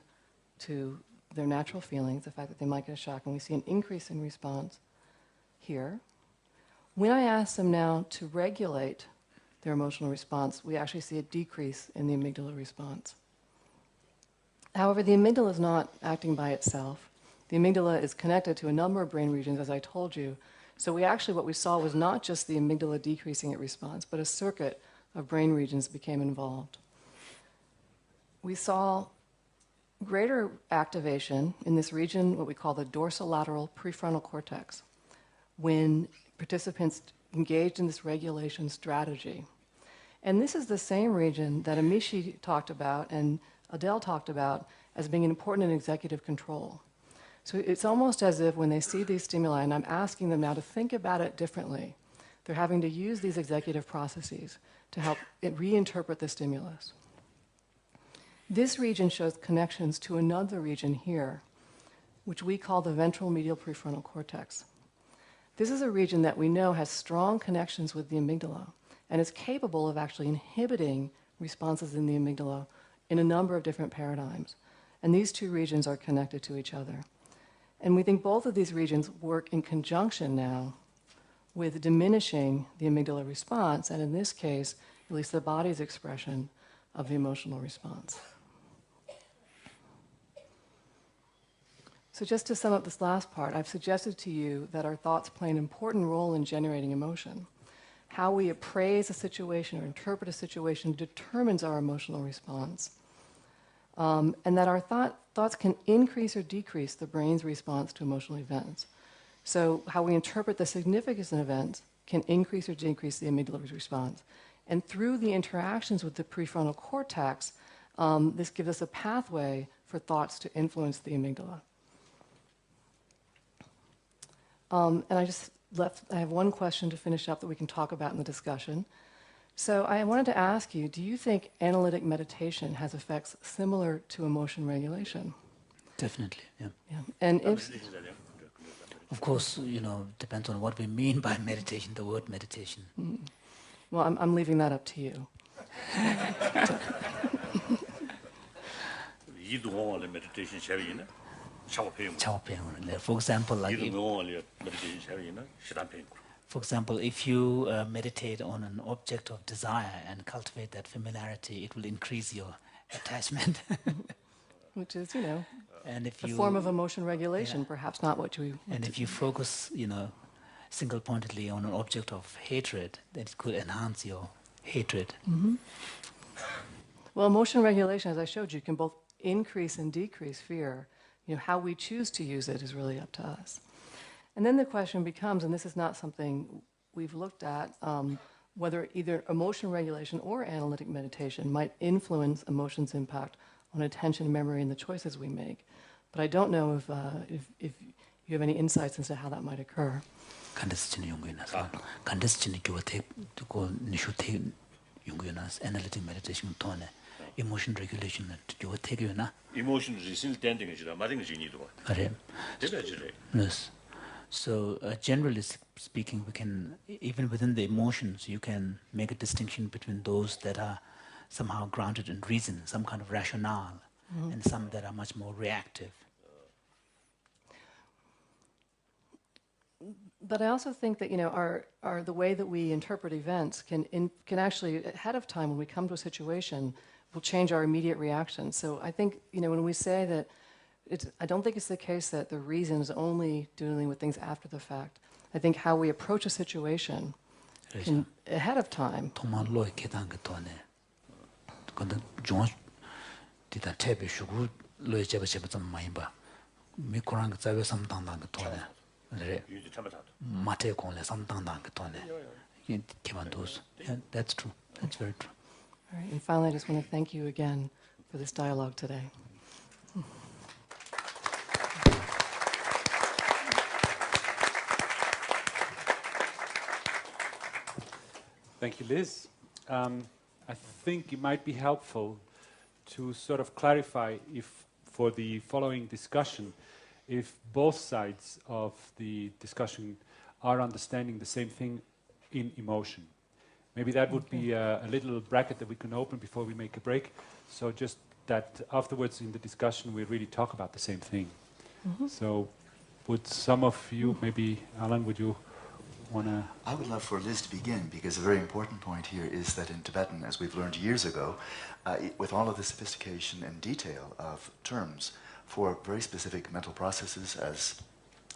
to their natural feelings, the fact that they might get a shock, and we see an increase in response here. When I ask them now to regulate their emotional response, we actually see a decrease in the amygdala response. However, the amygdala is not acting by itself. The amygdala is connected to a number of brain regions, as I told you. So what we saw was not just the amygdala decreasing its response, but a circuit of brain regions became involved. We saw greater activation in this region, what we call the dorsolateral prefrontal cortex, when participants engaged in this regulation strategy. And this is the same region that Amishi talked about and Adele talked about as being important in executive control. So it's almost as if when they see these stimuli, and I'm asking them now to think about it differently, they're having to use these executive processes to help it reinterpret the stimulus. This region shows connections to another region here, which we call the ventral medial prefrontal cortex. This is a region that we know has strong connections with the amygdala and is capable of actually inhibiting responses in the amygdala in a number of different paradigms. And these two regions are connected to each other. And we think both of these regions work in conjunction now with diminishing the amygdala response, and in this case, at least the body's expression of the emotional response. So just to sum up this last part, I've suggested to you that our thoughts play an important role in generating emotion. How we appraise a situation or interpret a situation determines our emotional response. And that our thoughts can increase or decrease the brain's response to emotional events. So how we interpret the significance of events can increase or decrease the amygdala response. And through the interactions with the prefrontal cortex, this gives us a pathway for thoughts to influence the amygdala. And I have one question to finish up that we can talk about in the discussion. So I wanted to ask you, do you think analytic meditation has effects similar to emotion regulation? Definitely, yeah. And if... Of course, depends on what we mean by meditation, the word meditation. Well, I'm leaving that up to you. 이동원의 meditation 샤위는 샤워페인. For example, like 이동원의 meditation 샤위는 시단페인. for example, if you meditate on an object of desire and cultivate that familiarity, it will increase your attachment. Which is, you know, And if a you form of emotion regulation, perhaps not what we want. and if you focus, single-pointedly on an object of hatred, then it could enhance your hatred. Well, emotion regulation, as I showed you, can both increase and decrease fear. How we choose to use it is really up to us. And then the question becomes, and this is not something we've looked at, whether either emotion regulation or analytic meditation might influence emotion's impact on attention, memory, and the choices we make. But I don't know if you have any insights into how that might occur. Analytic meditation tone emotion regulation Emotion resilienting is the matter yes. So generally speaking, we can, even within the emotions, you can make a distinction between those that are somehow grounded in reason, some kind of rationale, and some that are much more reactive. But I also think that the way that we interpret events can actually, ahead of time, when we come to a situation, will change our immediate reaction. So I think when we say that, I don't think it's the case that the reason is only dealing with things after the fact. I think how we approach a situation can, ahead of time. That's true. That's very true. All right, and finally, I just want to thank you again for this dialogue today. Thank you, Liz. I think it might be helpful to sort of clarify if, for the following discussion, if both sides of the discussion are understanding the same thing in emotion. Maybe that would be a little bracket that we can open before we make a break. So just that afterwards in the discussion we really talk about the same thing. So would some of you, maybe Alan, would you want to... I would love for Liz to begin, because a very important point here is that in Tibetan, as we've learned years ago, with all of the sophistication and detail of terms for very specific mental processes,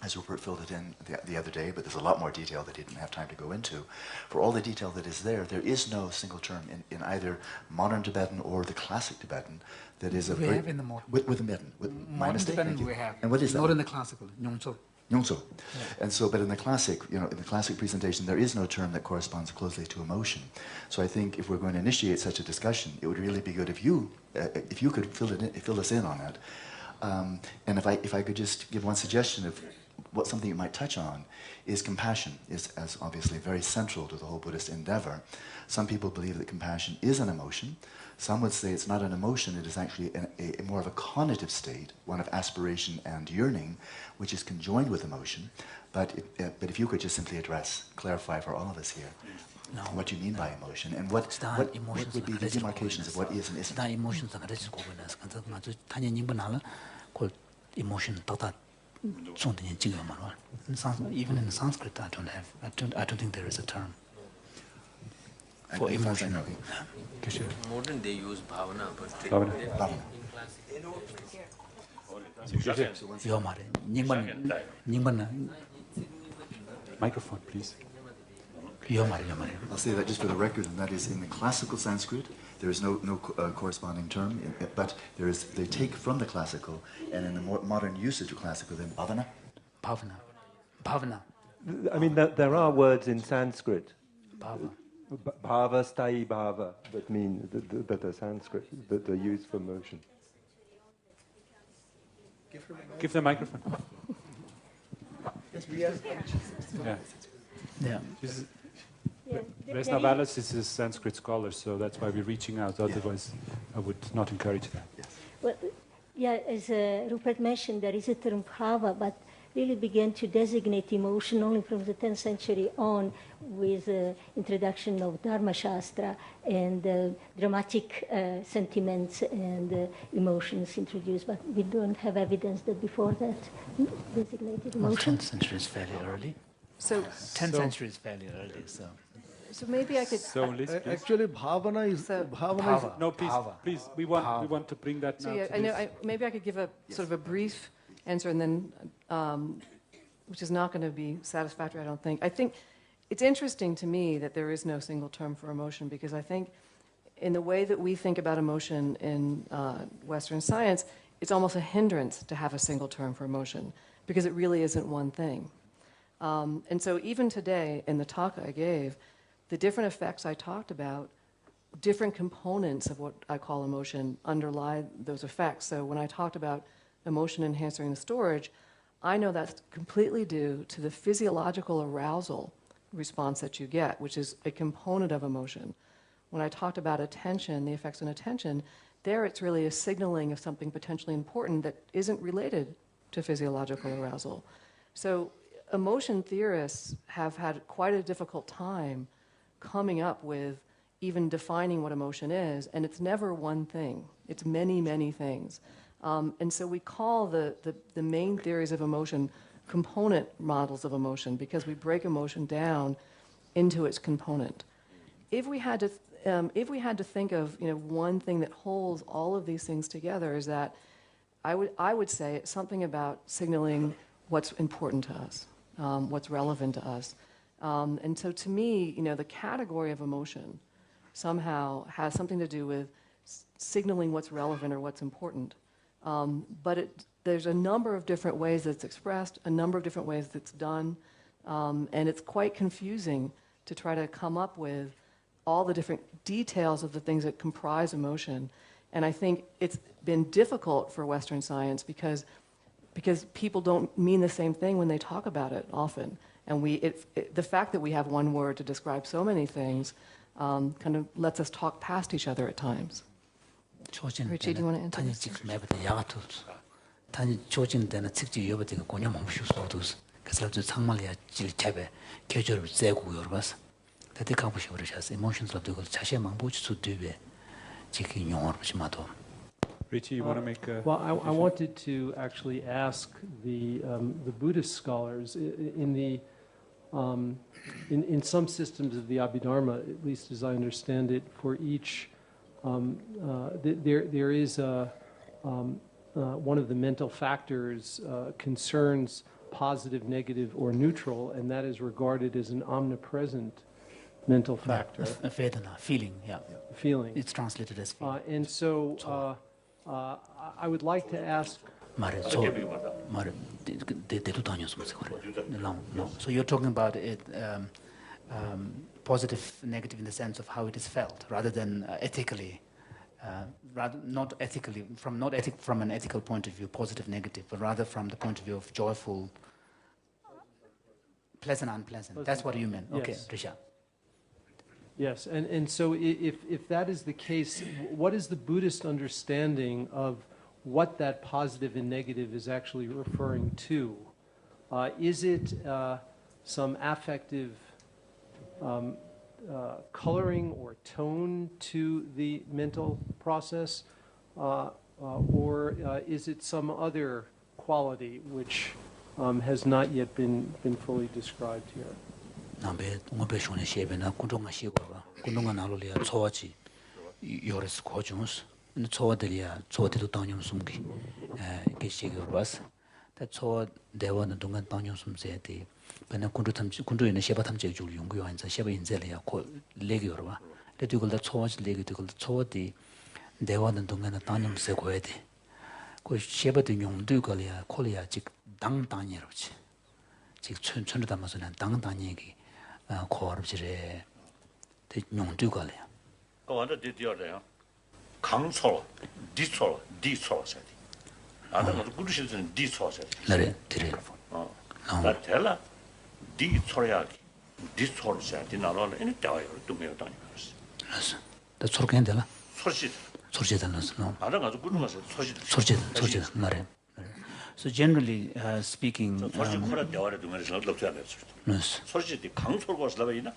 as Rupert filled it in the other day, but there's a lot more detail that he didn't have time to go into. For all the detail that is there is no single term in either modern Tibetan or the classic Tibetan that is a we very... have in the modern. With the Tibetan. Modern Tibetan we have. And what is that? Not in the classical, Nyongso. Nyongso. Yeah. And so, but in the classic, in the classic presentation, there is no term that corresponds closely to emotion. So I think if we're going to initiate such a discussion, it would really be good if you could fill us in on it. And if I could just give one suggestion of something you might touch on, is compassion, is as obviously very central to the whole Buddhist endeavor. Some people believe that compassion is an emotion. Some would say it's not an emotion, it is actually a more of a cognitive state, one of aspiration and yearning, which is conjoined with emotion. But if you could just simply clarify for all of us here, what you mean by emotion, and what would be the demarcations of what is and isn't. Even in Sanskrit, I don't think there is a term for emotion. Modern they use bhavana, but Microphone, please. I'll say that just for the record, and that is in the classical Sanskrit, there is no corresponding term, but they take from the classical, and in the more modern usage of classical, then bhavana. Bhavana. I mean, there are words in Sanskrit, Bhava. bhava, sthayi bhava, that mean that are Sanskrit, that are used for motion. Give the microphone. Yeah. Resna Valas is a Sanskrit scholar, so that's why we're reaching out. Otherwise, I would not encourage that. Well, as Rupert mentioned, there is a term bhava, but really began to designate emotion only from the 10th century on, with introduction of Dharma Shastra and dramatic sentiments and emotions introduced, but we don't have evidence that before that designated Well, emotions. 10th century is fairly early. So, 10th century is fairly early, so. so maybe I could. So, Liz, please. Actually, bhavana is So- bhavana. No, please, please. We want to bring that So now. yeah, to I know. this. Maybe I could give a sort of a brief answer, and then, which is not going to be satisfactory, I don't think. I think it's interesting to me that there is no single term for emotion, because I think in the way that we think about emotion in Western science, it's almost a hindrance to have a single term for emotion, because it really isn't one thing. And so even today, in the talk I gave, the different effects I talked about, different components of what I call emotion underlie those effects. So when I talked about emotion enhancing the storage, I know that's completely due to the physiological arousal response that you get, which is a component of emotion. When I talked about attention, the effects on attention, there it's really a signaling of something potentially important that isn't related to physiological arousal. So emotion theorists have had quite a difficult time coming up with even defining what emotion is, and it's never one thing. It's many, many things. And so we call the main theories of emotion component models of emotion, because we break emotion down into its component. If we had to think of one thing that holds all of these things together, is that I would say it's something about signaling what's important to us, what's relevant to us. And so to me, the category of emotion somehow has something to do with signaling what's relevant or what's important. But there's a number of different ways that it's expressed, a number of different ways that it's done, and it's quite confusing to try to come up with all the different details of the things that comprise emotion. And I think it's been difficult for Western science because people don't mean the same thing when they talk about it often. And the fact that we have one word to describe so many things kind of lets us talk past each other at times. Richie, do you want to answer this? Richie, you want to make a... Well, I wanted to actually ask the Buddhist scholars in some systems of the Abhidharma, at least as I understand it, for each there is one of the mental factors concerns positive, negative, or neutral, and that is regarded as an omnipresent mental factor. Vedana, feeling, yeah. Feeling. It's translated as feeling. And so I would like to ask... So you're talking about it positive, negative in the sense of how it is felt, rather than ethically, not ethically, from an ethical point of view, positive, negative, but rather from the point of view of joyful, pleasant, unpleasant. That's what you meant. Okay, Yes. Risha. Yes, and so if that is the case, what is the Buddhist understanding of what that positive and negative is actually referring to? Is it some affective coloring or tone to the mental process, or is it some other quality which has not yet been fully described here? 남배 ngombe shone shebe na kundonga shigwa kundonga nalolia chowachi yores khojumus ne chowadelia chowadedo tanyum sumgi ke shigorbas ta chowa dewa na dungan tanyum sumse de bena kundu tamchi kundu ene sheba tamche jul yungyo anza sheba inzelia ko legiorba le digol da chowachi legi digol chowadi dewa na dungan tanyum se koede ko sheba de nyumdu golia kolia 직 당당이로지 직 천천히 담아서는 당당이기 고르지래 용두가래요. 완전 뒤뒤어요. 강소, 디소, 디소세. 아는 구르시는 디소세. 네, 드려. 나 텔라 디소야기. 디소세. 디나로는 이 때와요. 또 매우 다니 그랬어. 그래서 나 저렇게 한다라. 소리 달라서. 아는 가지고 구르는 것은 소리 나래. So generally speaking, 소리 코라 대화를 두면서 어떻게 하면서. yes. 소리지 강소로 벌써 나와이나?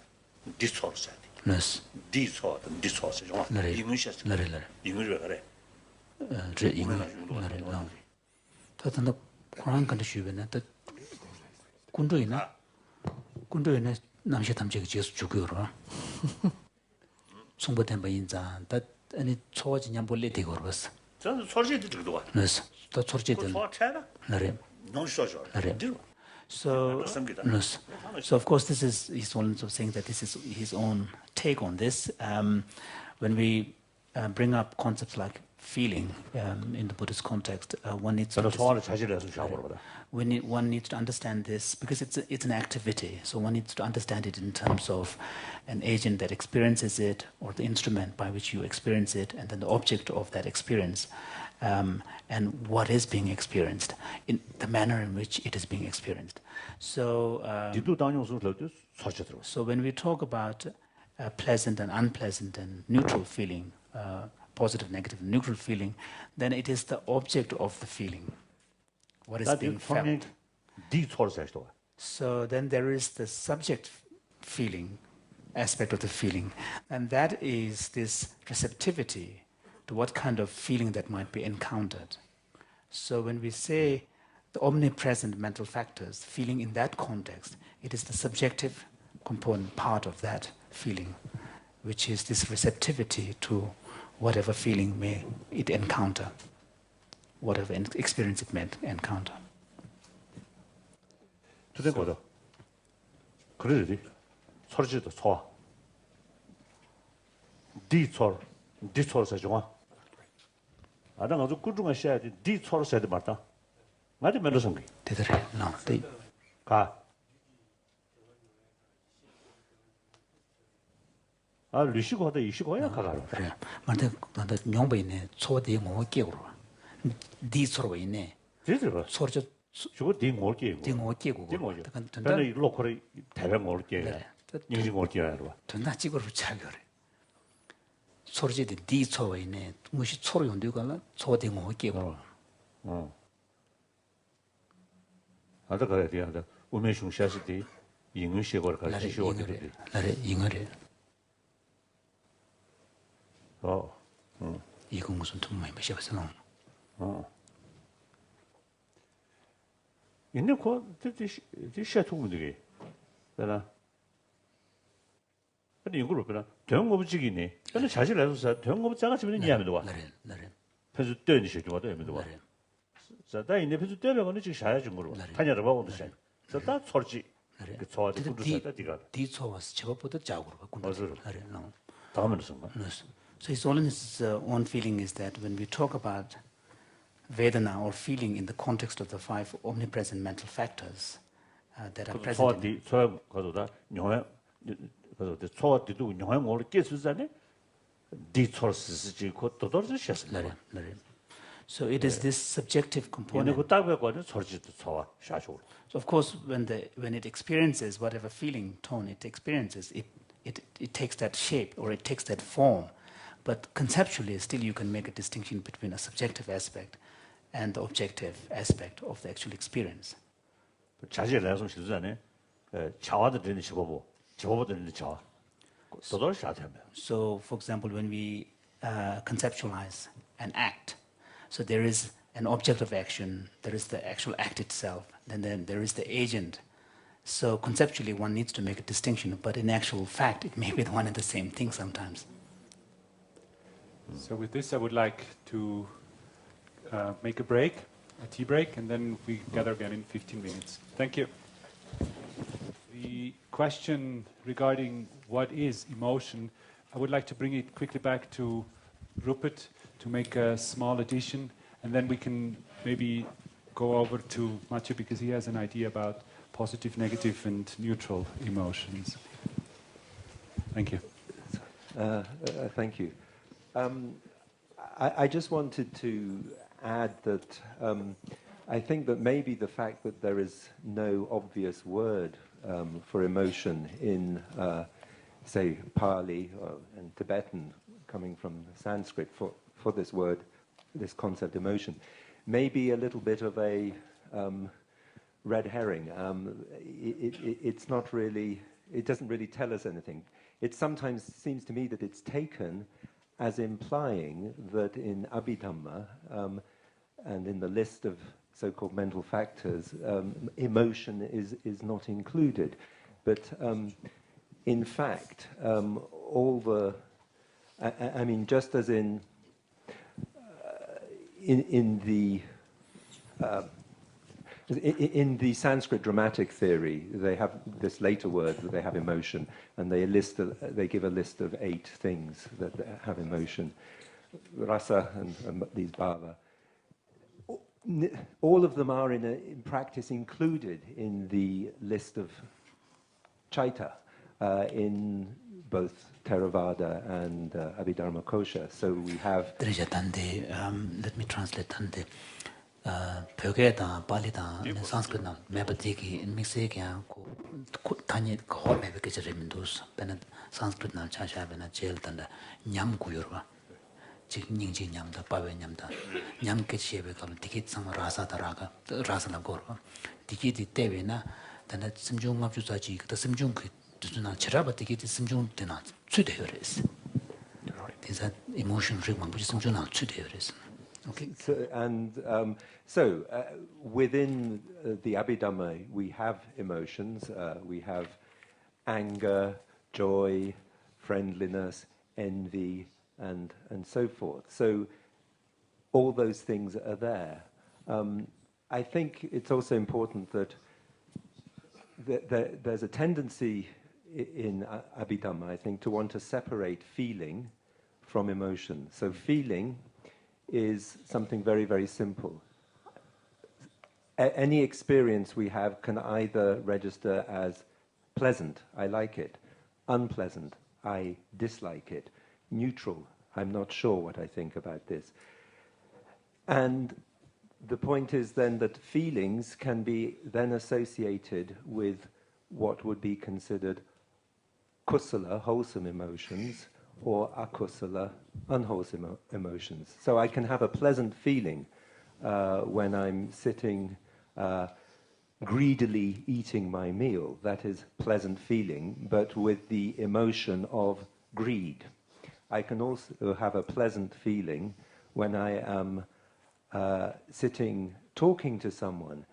디소스. Yes. 디소스. 좀 Lare. 잉글리시. Lare. 잉글리시 그래. 제 잉글. Lare. No. 다단다 쿠란 간다 쉬베나 다 군도이나 군도이나 남시 탐지가 제수 주고요. 송보된 바인자 다 아니 초지냐 볼래 되고 그랬어. 저는 소리도 듣고 와. 그래서 또 소리도 소리잖아. Lare. 너무 소죠. So, yes. So of course, this is he's also saying that this is his own take on this. When we bring up concepts like feeling in the Buddhist context, one needs to one needs to understand this because it's an activity. So one needs to understand it in terms of an agent that experiences it, or the instrument by which you experience it, and then the object of that experience. And what is being experienced, in the manner in which it is being experienced. So when we talk about pleasant and unpleasant and neutral feeling, positive, negative, and neutral feeling, then it is the object of the feeling, what is being felt. So then there is the subject feeling aspect of the feeling, and that is this receptivity to what kind of feeling that might be encountered. So when we say the omnipresent mental factors, feeling in that context, it is the subjective component part of that feeling, which is this receptivity to whatever feeling may it encounter, whatever experience it may encounter. 그래도 그래야지 소리도 좋아. 디소스 좋아. 아나 가서 꾸중아 셔야지 디소스 해도 맞다. 맞지 면도선 게. 되더래. No. 가. 아 리시고 하다 이시고야 가가로. 그래. 근데 나도 용배 있네. 초대 뭐 깨고. 디소로 있네. 되더라. 소리 저거 딩올 깨고. 딩올 깨고. 딩올죠. 근데 이 로컬이 대변 올 깨. 인증 올 깨야 로. 전나 찍어로 잘 그래. 소리지데 디소로 있네. 무시 소리 온데가라. 초대 뭐 깨고. 아다 그래야 돼. 우면 슝샤시디 잉의식을 가르치 쉬어거든. 나래 잉어래. 이거 무슨 돈 많이 마셔봤어. 있는 거 시야통들이 그러나 근데 이걸로 그러나 대응업직이네. 근데 자실 해서 대응업자가 지금 이해하면도 와. 나래. 그래서 때는 시켜도 해면도 와. 자, 다 이제 그래서 때면은 지금 샤야 준 거로. 타냐를 봐도 샤. 자, 솔직히 그 저한테 구두사다 디가. 디소스 제법보다 작으로 바꾼다. 나래. 다음에는 순간. So his own feeling is that when we talk about Vedana or feeling in the context of the five omnipresent mental factors that are present. So it is this subjective component. So of course, when it experiences whatever feeling tone it experiences, it takes that shape or it takes that form. But conceptually, still you can make a distinction between a subjective aspect and the objective aspect of the actual experience. So, for example, when we conceptualize an act, so there is an object of action, there is the actual act itself, and then there is the agent. So conceptually, one needs to make a distinction, but in actual fact, it may be the one and the same thing sometimes. So with this, I would like to make a break, a tea break, and then we gather again in 15 minutes. Thank you. The question regarding what is emotion, I would like to bring it quickly back to Rupert to make a small addition, and then we can maybe go over to Matthew because he has an idea about positive, negative, and neutral emotions. Thank you. Thank you. I just wanted to add that I think that maybe the fact that there is no obvious word for emotion in, say, Pali and Tibetan, coming from Sanskrit for this word, this concept emotion, may be a little bit of a red herring. It's not really it doesn't really tell us anything. It sometimes seems to me that it's taken as implying that in Abhidhamma and in the list of so-called mental factors, emotion is not included. But in fact, all the, I mean, just as in the Sanskrit dramatic theory, they have this later word that they have emotion, and they give a list of 8 things that have emotion, rasa and these bhava. All of them are in practice included in the list of Chaita in both Theravada and Abhidharma Kosha. So we have. Let me translate Tante. Pyoge Pali Sanskrit Mabadiki Mixekia Tanya Hor Mabakis Bennett Sanskrit Chasha Bena Jail Tanda Nyam Kuyurva. Ning Nyamda, Pawe Nyamda, Nyam Ketchebe, Tikit some Rasa Taraga, Rasana Gorva, Tikiti Tevina, then at Simjung Mapusaji, the Simjung Tuna Cheraba Tikiti Simjung Tenat, Tuderis. These are emotion frequent, which is Simjuna Tuderis. Okay. So, within the Abhidhamma, we have emotions, we have anger, joy, friendliness, envy, and so forth. So all those things are there. I think it's also important that there's a tendency in Abhidhamma, I think, to want to separate feeling from emotion. So feeling is something very, very simple. Any experience we have can either register as pleasant, I like it, unpleasant, I dislike it, neutral, I'm not sure what I think about this. And the point is then that feelings can be then associated with what would be considered kusala, wholesome emotions, or akusala, unwholesome emotions. So I can have a pleasant feeling when I'm sitting greedily eating my meal. That is pleasant feeling, but with the emotion of greed. I can also have a pleasant feeling when I am sitting talking to someone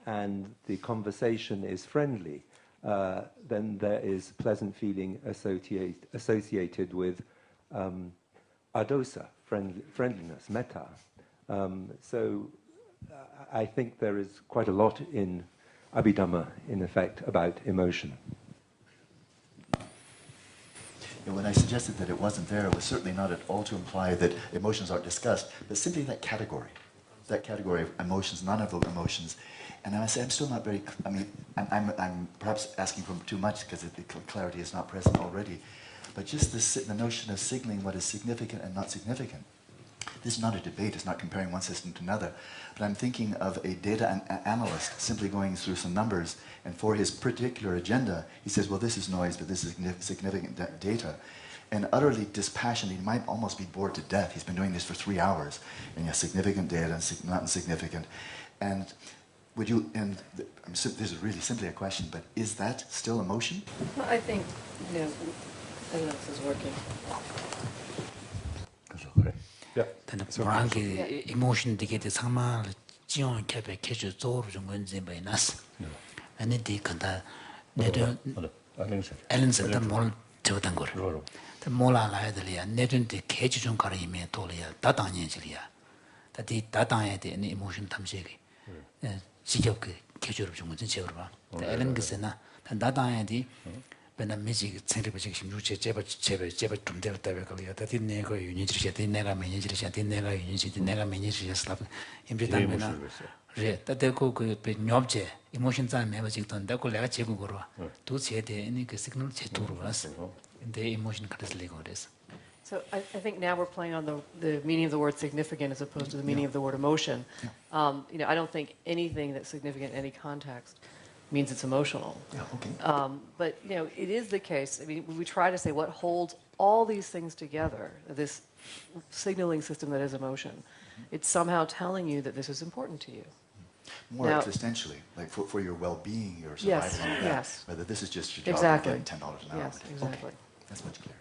and the conversation is friendly. Then there is pleasant feeling associated with adosa, friendliness, metta. So I think there is quite a lot in Abhidhamma, in effect, about emotion. When I suggested that it wasn't there, it was certainly not at all to imply that emotions aren't discussed, but simply that category of emotions, non-evoked emotions. And I say I'm still not very, I mean, I'm perhaps asking for too much because the clarity is not present already, but just the notion of signaling what is significant and not significant. This is not a debate, it's not comparing one system to another, but I'm thinking of a data analyst simply going through some numbers, and for his particular agenda, he says, well, this is noise, but this is significant data. And utterly dispassionate, he might almost be bored to death. He's been doing this for 3 hours, and yes, significant data and not insignificant. And would you, and this is really simply a question, but is that still emotion? Well, I think, I don't know if this is working. Yeah. Then emotion dikete sama jion kepe keju zor jungun zimbai nas. And it kanda nedun Ellen said the mol tewtangor. The mola laedelia nedun de keju jun kara ime tolia dadanyen jilia. That the dadanya de any emotion tamjegi. Jigyoke keju jungun zimba. The Ellen gisena, the dadanya di when a music centripetal jeba tumdel tabakalia, that in nego unity, nega manager, nega unity, nega manager slap in Britannia. That they go be nobje, emotions are never done, that could let Chegura. Do see the any signal cheturvas in the emotion cataslegodes. So I think now we're playing on the meaning of the word significant as opposed to the meaning of the word emotion. I don't think anything that's significant in any context means it's emotional. Yeah, okay. But it is the case. I mean, we try to say what holds all these things together, this signaling system that is emotion. It's somehow telling you that this is important to you. More Now- existentially, like for your well-being, your survival, Yes, and all that. yes. Whether this is just your job Exactly. and getting $10 an hour. Yes, exactly. Okay, that's much clearer.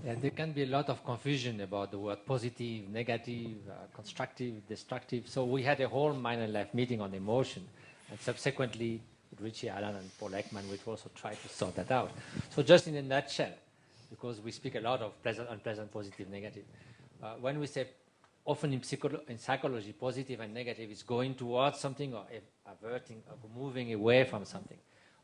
Yeah, there can be a lot of confusion about the word positive, negative, constructive, destructive. So we had a whole Mind and Life meeting on emotion, and subsequently Richie Allen and Paul Ekman, which also tried to sort that out. So just in a nutshell, because we speak a lot of pleasant, unpleasant, positive, negative, when we say often in psychology, positive and negative is going towards something or averting or moving away from something.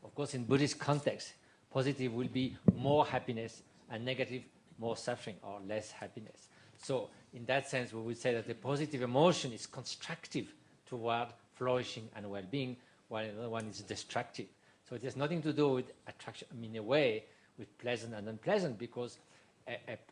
Of course, in Buddhist context, positive will be more happiness and negative more suffering or less happiness. So in that sense, we would say that the positive emotion is constructive toward flourishing and well-being, while another one is destructive. So it has nothing to do with attraction, in a way, with pleasant and unpleasant, because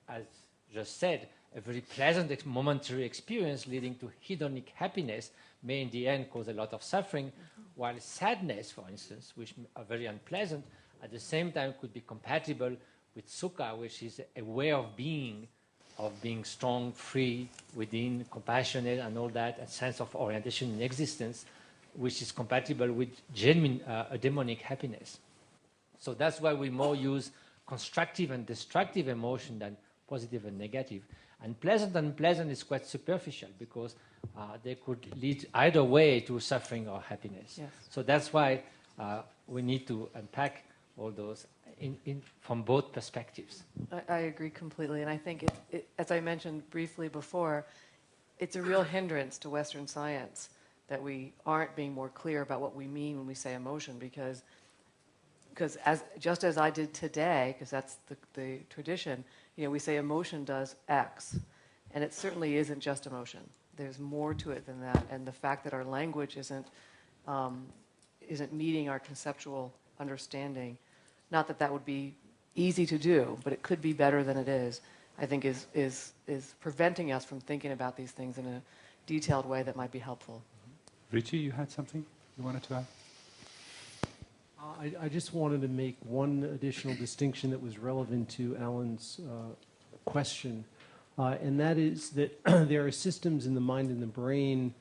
as just said, a very pleasant momentary experience leading to hedonic happiness may in the end cause a lot of suffering, while sadness, for instance, which are very unpleasant, at the same time could be compatible with sukha, which is a way of being strong, free, within, compassionate, and all that, a sense of orientation in existence, which is compatible with genuine demonic happiness. So that's why we more use constructive and destructive emotion than positive and negative. And pleasant and unpleasant is quite superficial, because they could lead either way to suffering or happiness. Yes. So that's why we need to unpack all those from both perspectives. I agree completely, and I think, as I mentioned briefly before, it's a real hindrance to Western science that we aren't being more clear about what we mean when we say emotion, because just as I did today, because that's the tradition, we say emotion does X, and it certainly isn't just emotion. There's more to it than that, and the fact that our language isn't meeting our conceptual understanding, not that would be easy to do, but it could be better than it is, I think is preventing us from thinking about these things in a detailed way that might be helpful. Richie, you had something you wanted to add? I just wanted to make one additional distinction that was relevant to Alan's question, and that is that there are systems in the mind and the brain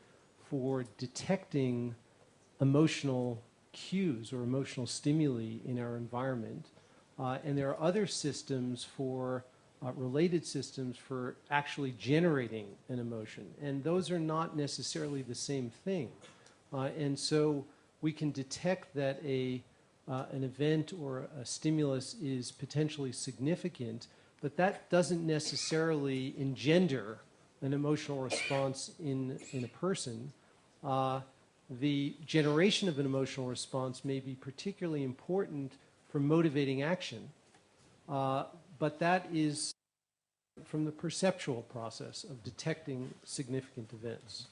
for detecting emotional cues or emotional stimuli in our environment, and there are other systems for related systems for actually generating an emotion, and those are not necessarily the same thing. And so we can detect that an event or a stimulus is potentially significant, but that doesn't necessarily engender an emotional response in a person. The generation of an emotional response may be particularly important for motivating action, but that is from the perceptual process of detecting significant events.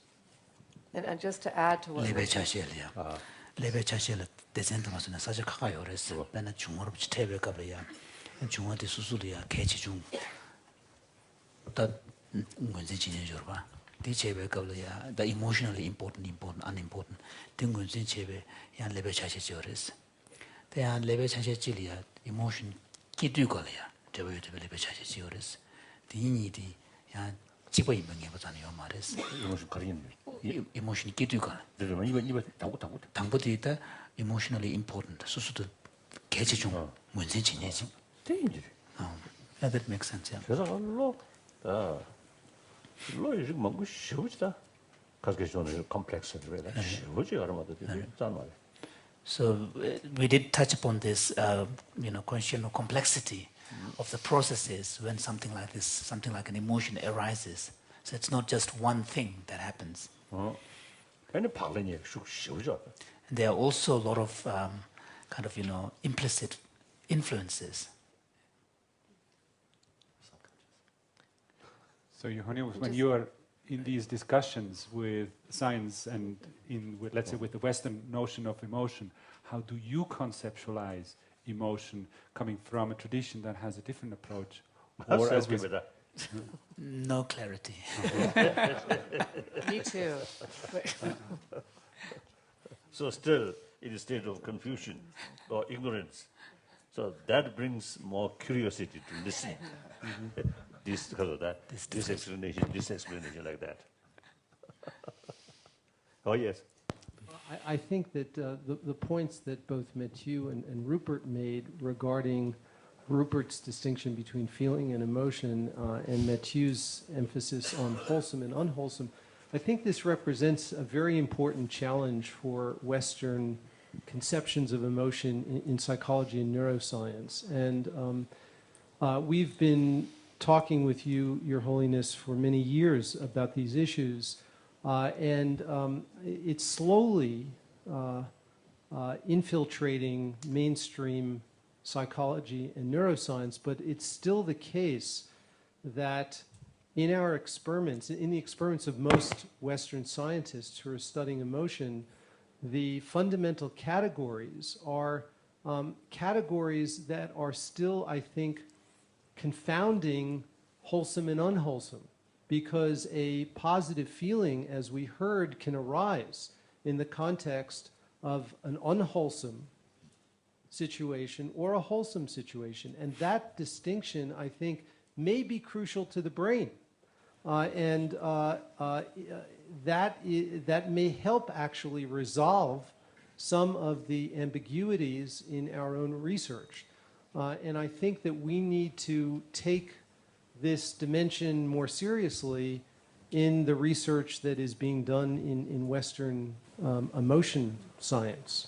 And just to add to what 레베 자시엘이야. 레베 자시엘 대센터마서는 사실 가까이 오랬어. 맨날 중어로 지태베 가버야. 중어대 수술이야. 개치 중. 다 뭔지 지내줘 봐. 대체베 가버야. The emotionally important, unimportant. 등근진 제베 야 레베 자시지 오랬어. 대한 레베 자시지리야. emotion 기두 거야. 저거 레베 자시지 오랬어. 디니디 야 집어 임명해 보자니요 말했어. emotion 가리겠네. emotion 기두가. 그러면 이거 당부도 있다. emotionally important. 수수도 개체 중 문제 지내지. 대인지. That makes sense. Yeah. 그래서 로 이제 뭔가 쉬우지다. 가스게션은 컴플렉스 그래. 쉬우지 알아마도 되게 짠 말이야. So we did touch upon this, question of complexity of the processes when something like this, something like an emotion arises. So it's not just one thing that happens. And there are also a lot of implicit influences. So, Yohani, when you are in these discussions with science and let's say with the Western notion of emotion, how do you conceptualize emotion coming from a tradition that has a different approach? Or as no clarity. Me too. So still in a state of confusion or ignorance. So that brings more curiosity to listen. This because of that. This explanation like that. Oh, yes. I think that the points that both Mathieu and Rupert made regarding Rupert's distinction between feeling and emotion and Mathieu's emphasis on wholesome and unwholesome, I think this represents a very important challenge for Western conceptions of emotion in psychology and neuroscience. And we've been talking with you, Your Holiness, for many years about these issues. And it's slowly infiltrating mainstream psychology and neuroscience, but it's still the case that in our experiments, in the experiments of most Western scientists who are studying emotion, the fundamental categories are categories that are still, I think, confounding wholesome and unwholesome. Because a positive feeling, as we heard, can arise in the context of an unwholesome situation or a wholesome situation. And that distinction, I think, may be crucial to the brain. That may help actually resolve some of the ambiguities in our own research. And I think that we need to take this dimension more seriously in the research that is being done in Western emotion science.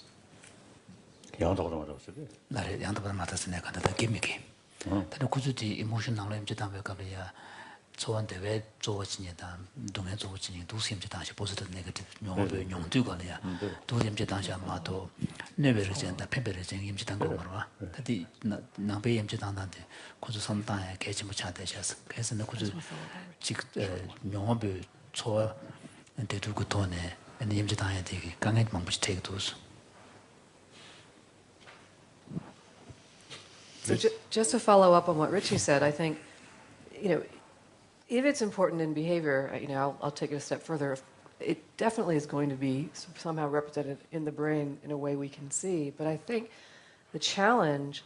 So just to follow up on what Richie said, I think, if it's important in behavior, I'll take it a step further. It definitely is going to be somehow represented in the brain in a way we can see. But I think the challenge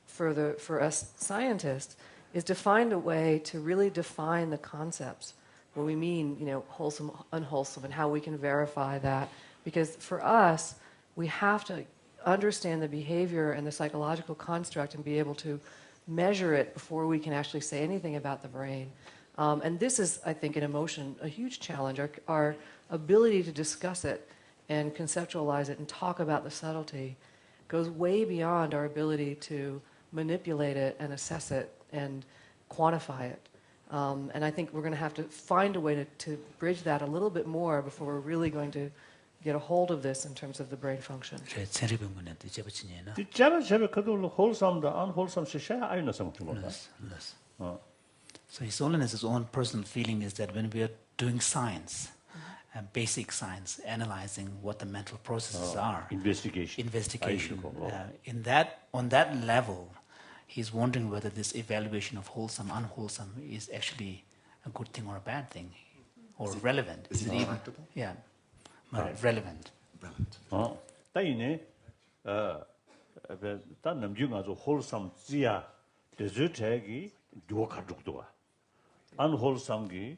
for us scientists is to find a way to really define the concepts, what we mean, wholesome, unwholesome, and how we can verify that. Because for us, we have to understand the behavior and the psychological construct and be able to measure it before we can actually say anything about the brain. And this is, I think, in emotion, a huge challenge. Our ability to discuss it and conceptualize it and talk about the subtlety goes way beyond our ability to manipulate it and assess it and quantify it. And I think we're going to have to find a way to bridge that a little bit more before we're really going to get a hold of this in terms of the brain function. So His Holiness's own personal feeling is that when we are doing science, basic science, analyzing what the mental processes are, investigation, on that level, he's wondering whether this evaluation of wholesome, unwholesome is actually a good thing or a bad thing, or relevant. Is it even practical? Yeah, relevant. Relevant. Unwholesome level.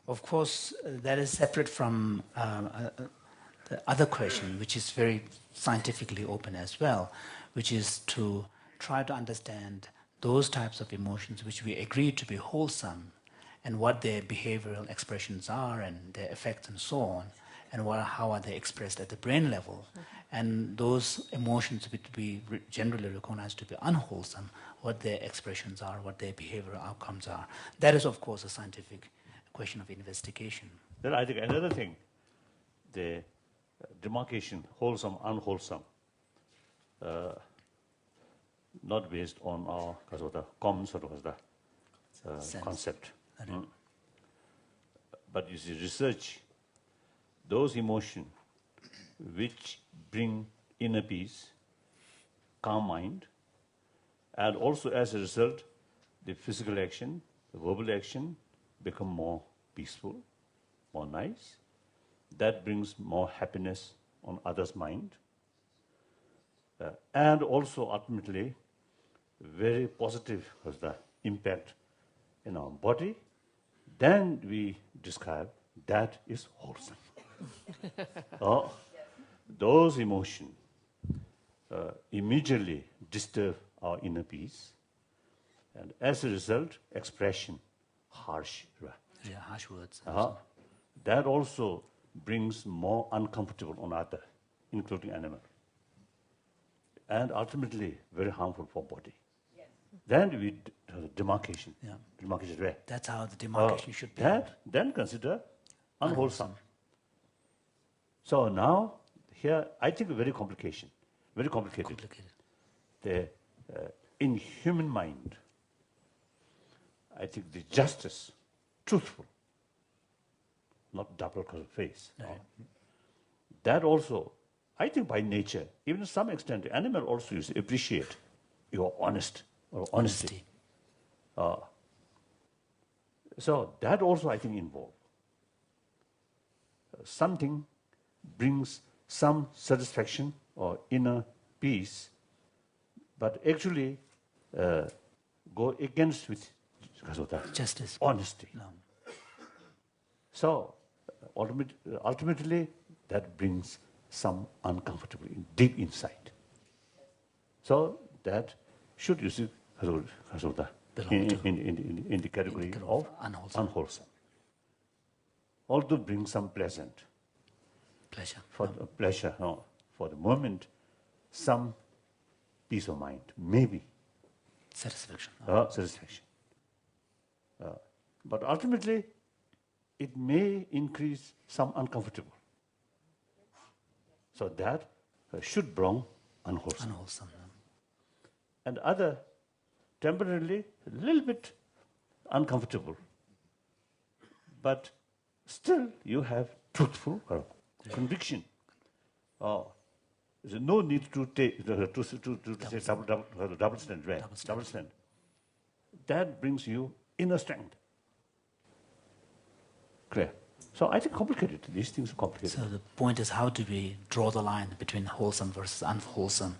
Of course, that is separate from the other question, which is very scientifically open as well, which is to try to understand those types of emotions which we agree to be wholesome and what their behavioral expressions are and their effects and so on, and how are they expressed at the brain level. And those emotions which we generally recognize to be unwholesome, what their expressions are, what their behavioral outcomes are. That is, of course, a scientific question of investigation. Then I think another thing, the demarcation, wholesome, unwholesome, not based on our common sort of concept. But you see, research, those emotions which bring inner peace, calm mind, and also as a result, the physical action, the verbal action become more peaceful, more nice. That brings more happiness on others' mind. And also ultimately, very positive was the impact in our body, then we describe that is wholesome. Those emotions immediately disturb our inner peace, and as a result, expression harsh. Yeah, harsh words. That also brings more uncomfortable on other, including animal, and ultimately very harmful for body. Yes. Then we demarcation. Yeah. Demarcation, right? That's how the demarcation should be. That then consider unwholesome. So now here I think very complicated. In human mind, I think the justice, truthful, not double face. Right. That also, I think by nature, even to some extent, the animal also appreciate your honesty. So that also I think involved. Something brings some satisfaction or inner peace, but actually go against with justice, honesty. No. So ultimately, that brings some uncomfortable deep inside. So that should you see in the category of unwholesome. Although brings some pleasure. For the moment, some peace of mind, maybe satisfaction. But ultimately, it may increase some uncomfortable. So that should bring unwholesome. And other, temporarily, a little bit uncomfortable. But still, you have truthful conviction. There's no need to say double stand, right? Double stand. That brings you inner strength. Clear? So I think complicated. These things are complicated. So the point is, how do we draw the line between wholesome versus unwholesome?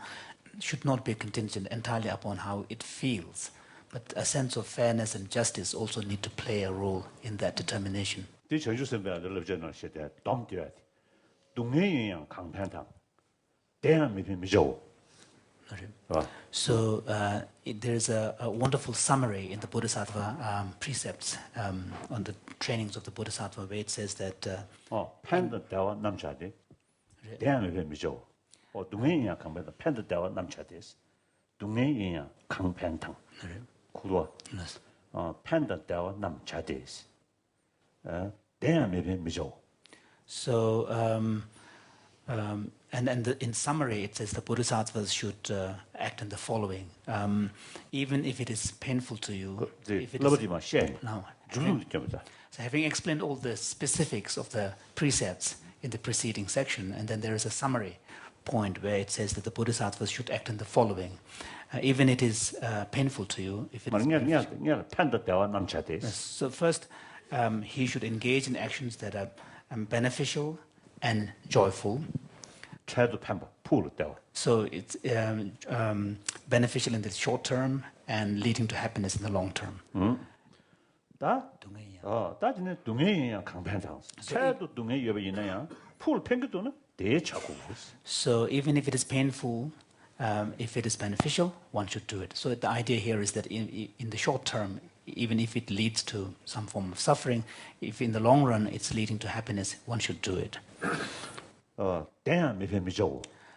It should not be contingent entirely upon how it feels, but a sense of fairness and justice also need to play a role in that determination. So there's a wonderful summary in the Bodhisattva precepts on the trainings of the Bodhisattva, where it says that so in summary, it says the Bodhisattvas should act in the following. Even if it is painful to you, so having explained all the specifics of the precepts in the preceding section, and then there is a summary point where it says that the Bodhisattvas should act in the following. Even it is painful to you. If it is so first, he should engage in actions that are beneficial and joyful. So it's beneficial in the short term and leading to happiness in the long term. So even if it is painful, if it is beneficial, one should do it. So the idea here is that in the short term, even if it leads to some form of suffering, if in the long run it's leading to happiness, one should do it.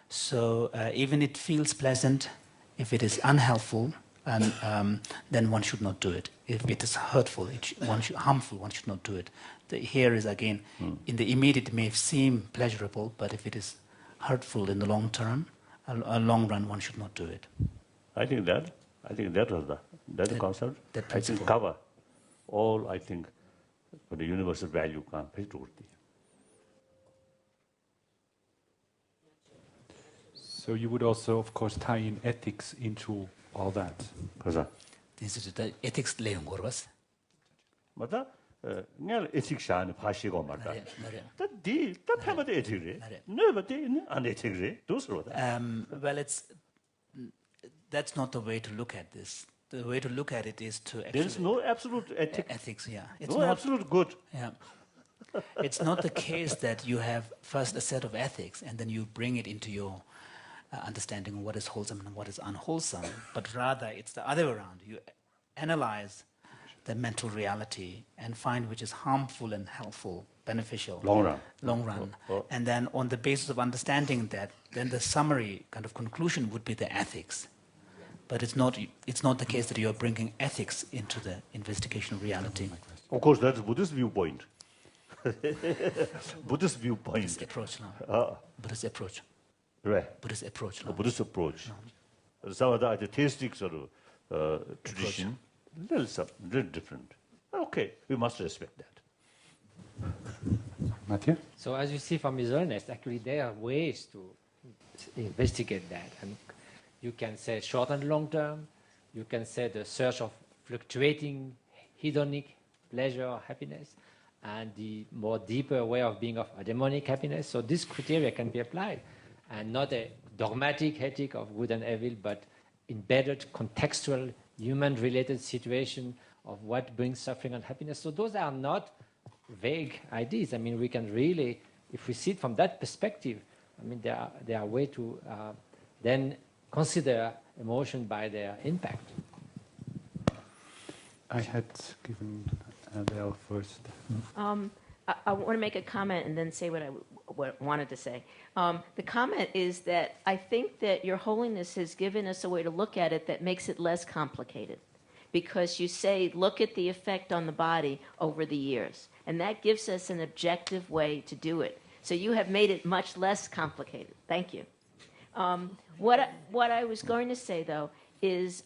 So even it feels pleasant, if it is unhelpful, then one should not do it. If it is hurtful, harmful, one should not do it. Here is again, in the immediate it may seem pleasurable, but if it is hurtful in the long term, a long run, one should not do it. I think that was the concept. I think cover all, I think, for the universal value. So you would also, of course, tie in ethics into all that. Ethics leon gorvas. 맞다. 늘 ethics 안 파시고 말다. 다 패마다 ethics. 네버데 안 ethics. 도스로다. Well, that's not the way to look at this. the way to look at it is to actually... There is no absolute ethics, yeah. It's no absolute good. Yeah. It's not the case that you have first a set of ethics and then you bring it into your understanding of what is wholesome and what is unwholesome, but rather it's the other way around. You analyze the mental reality and find which is harmful and helpful, beneficial. Long run. And then on the basis of understanding that, then the summary kind of conclusion would be the ethics. But it's not the case that you're bringing ethics into the investigation of reality. Of course, that's Buddhist viewpoint. Buddhist viewpoint. Buddhist approach now. Buddhist approach. Right. Buddhist approach now. Buddhist approach. Some of the theistic sort of tradition, little different. Okay, we must respect that. Matthew? So as you see from his earnest, actually there are ways to investigate that. And you can say short and long term. You can say the search of fluctuating hedonic pleasure, happiness, and the more deeper way of being of eudaimonic happiness. So this criteria can be applied, and not a dogmatic ethic of good and evil, but embedded contextual human-related situation of what brings suffering and happiness. So those are not vague ideas. I mean, we can really, if we see it from that perspective, I mean, there are ways to then consider emotion by their impact. I had given Adele first. I want to make a comment and then say what I wanted to say. The comment is that I think that Your Holiness has given us a way to look at it that makes it less complicated. Because you say, look at the effect on the body over the years. And that gives us an objective way to do it. So you have made it much less complicated. Thank you. What I was going to say, though, is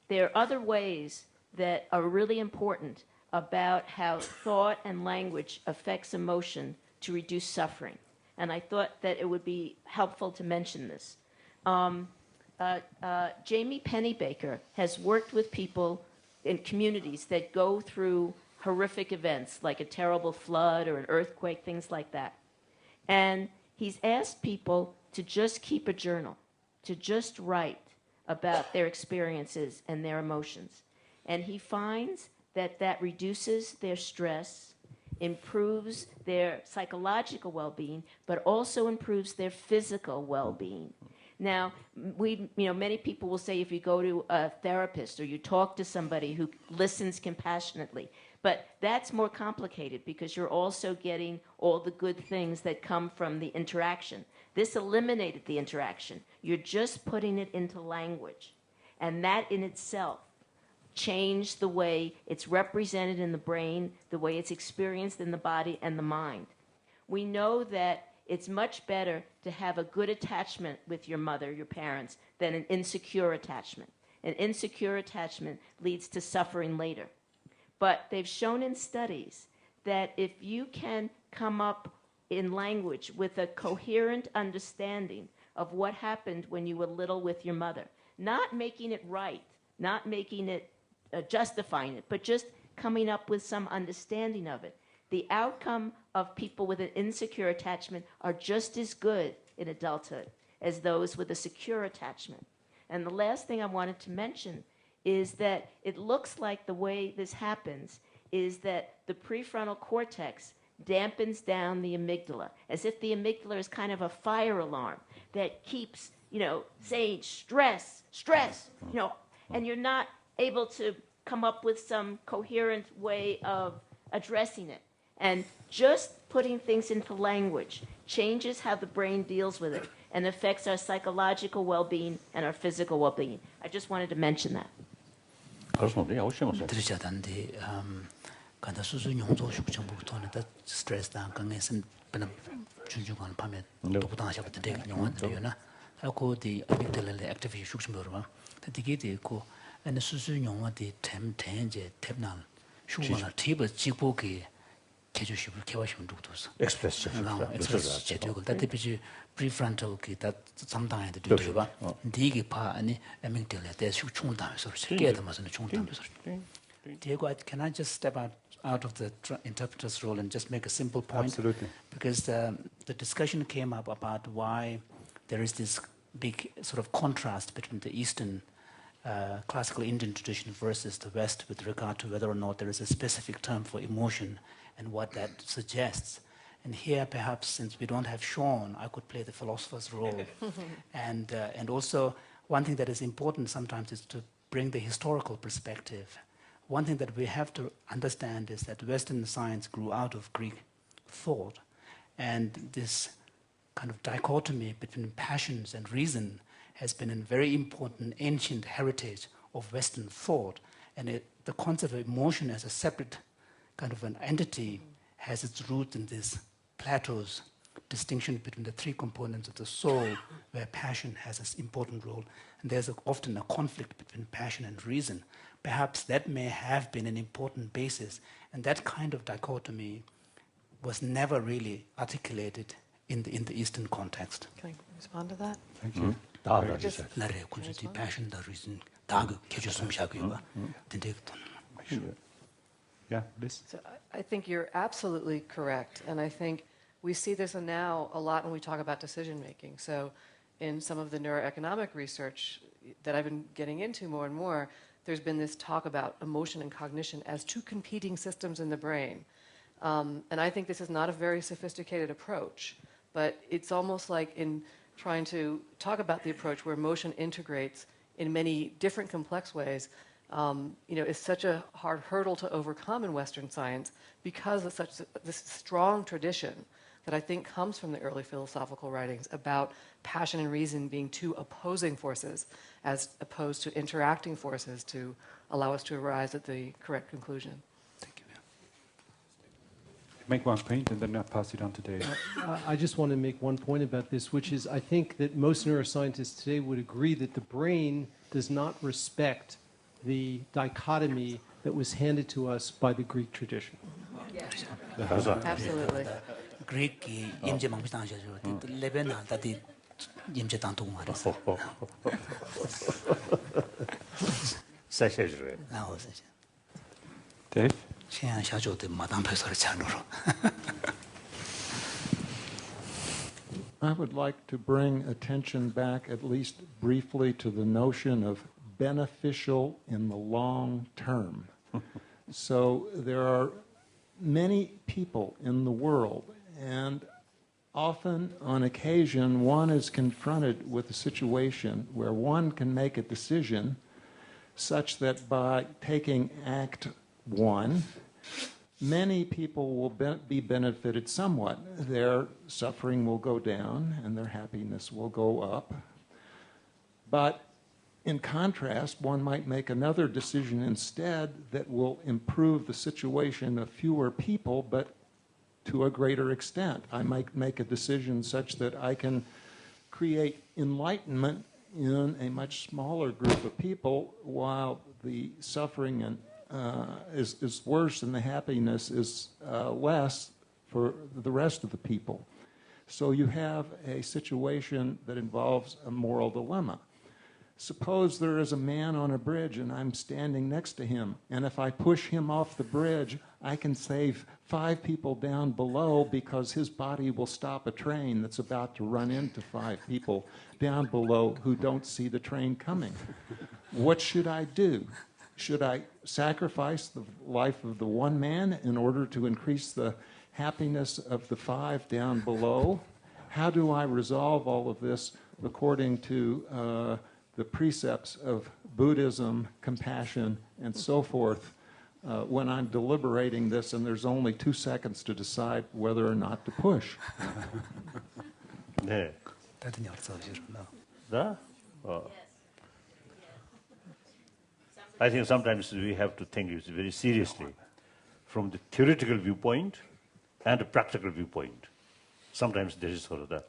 there are other ways that are really important about how thought and language affects emotion to reduce suffering. And I thought that it would be helpful to mention this. Jamie Pennybaker has worked with people in communities that go through horrific events like a terrible flood or an earthquake, things like that. And he's asked people to just keep a journal, to just write about their experiences and their emotions. And he finds that that reduces their stress, improves their psychological well-being, but also improves their physical well-being. Now, many people will say if you go to a therapist or you talk to somebody who listens compassionately, but that's more complicated because you're also getting all the good things that come from the interaction. This eliminated the interaction. You're just putting it into language. And that in itself changed the way it's represented in the brain, the way it's experienced in the body and the mind. We know that it's much better to have a good attachment with your mother, your parents, than an insecure attachment. An insecure attachment leads to suffering later. But they've shown in studies that if you can come up in language with a coherent understanding of what happened when you were little with your mother, not making it right, not making it justifying it, but just coming up with some understanding of it, the outcome of people with an insecure attachment are just as good in adulthood as those with a secure attachment. And the last thing I wanted to mention is that it looks like the way this happens is that the prefrontal cortex dampens down the amygdala, as if the amygdala is kind of a fire alarm that keeps, saying stress, and you're not able to come up with some coherent way of addressing it. And just putting things into language changes how the brain deals with it and affects our psychological well-being and our physical well-being. I just wanted to mention that. 들으셨던데 간다 수수 용조 숙청부터는 다 스트레스 당강에서 그냥 준중한 밤에 도부당하셔부터 되게 용한들이나 하고 디 어빅들레 액티비티 숙청부로만 되게 되고 and 수수 용어디 템텐제 템난 슈거나 티브 지보기 개주시부 개와시면 누구도서 express 제대로 다티비지 prefrontal 기타 상당한데 되도록 디기 파 아니 에밍텔에 대해서 충분하면서 세계에다 맞는 충분하면서 Diego, can I just step out of the interpreter's role and just make a simple point? Absolutely. Because the discussion came up about why there is this big sort of contrast between the Eastern classical Indian tradition versus the West with regard to whether or not there is a specific term for emotion and what that suggests. And here, perhaps, since we don't have Sean, I could play the philosopher's role. And also, one thing that is important sometimes is to bring the historical perspective. One thing that we have to understand is that Western science grew out of Greek thought. And this kind of dichotomy between passions and reason has been a very important ancient heritage of Western thought. And the concept of emotion as a separate kind of an entity has its root in this Plato's distinction between the three components of the soul, where passion has an important role. And there's often a conflict between passion and reason. Perhaps that may have been an important basis. And that kind of dichotomy was never really articulated in the Eastern context. Can I respond to that? Thank you. passion, the reason, Yeah, Liz? So I think you're absolutely correct. And I think we see this now a lot when we talk about decision making. So in some of the neuroeconomic research that I've been getting into more and more, there's been this talk about emotion and cognition as two competing systems in the brain. And I think this is not a very sophisticated approach, but it's almost like in trying to talk about the approach where emotion integrates in many different complex ways, is such a hard hurdle to overcome in Western science because of this strong tradition that I think comes from the early philosophical writings about passion and reason being two opposing forces as opposed to interacting forces to allow us to arrive at the correct conclusion. Thank you. Make one point and then I'll pass it on to Dave. I just want to make one point about this, which is I think that most neuroscientists today would agree that the brain does not respect the dichotomy that was handed to us by the Greek tradition. Yes. Absolutely. Greek 임제 망비당하셔 레베나 다디 임제 당동 말았어. 사실은. 나오세요. Dave? 시안 샤조데 마당 패서를 찬으로. I would like to bring attention back, at least briefly, to the notion of beneficial in the long term. So there are many people in the world, and often, on occasion, one is confronted with a situation where one can make a decision such that by taking Act 1, many people will be benefited somewhat. Their suffering will go down and their happiness will go up. But in contrast, one might make another decision instead that will improve the situation of fewer people, but to a greater extent. I might make a decision such that I can create enlightenment in a much smaller group of people while the suffering is worse and the happiness is less for the rest of the people. So you have a situation that involves a moral dilemma. Suppose there is a man on a bridge and I'm standing next to him, and if I push him off the bridge, I can save 5 people down below because his body will stop a train that's about to run into 5 people down below who don't see the train coming. What should I do? Should I sacrifice the life of the one man in order to increase the happiness of the 5 down below? How do I resolve all of this according to the precepts of Buddhism, compassion, and so forth, when I'm deliberating this and there's only 2 seconds to decide whether or not to push? 네. I think sometimes we have to think it very seriously from the theoretical viewpoint and the practical viewpoint. Sometimes there is sort of the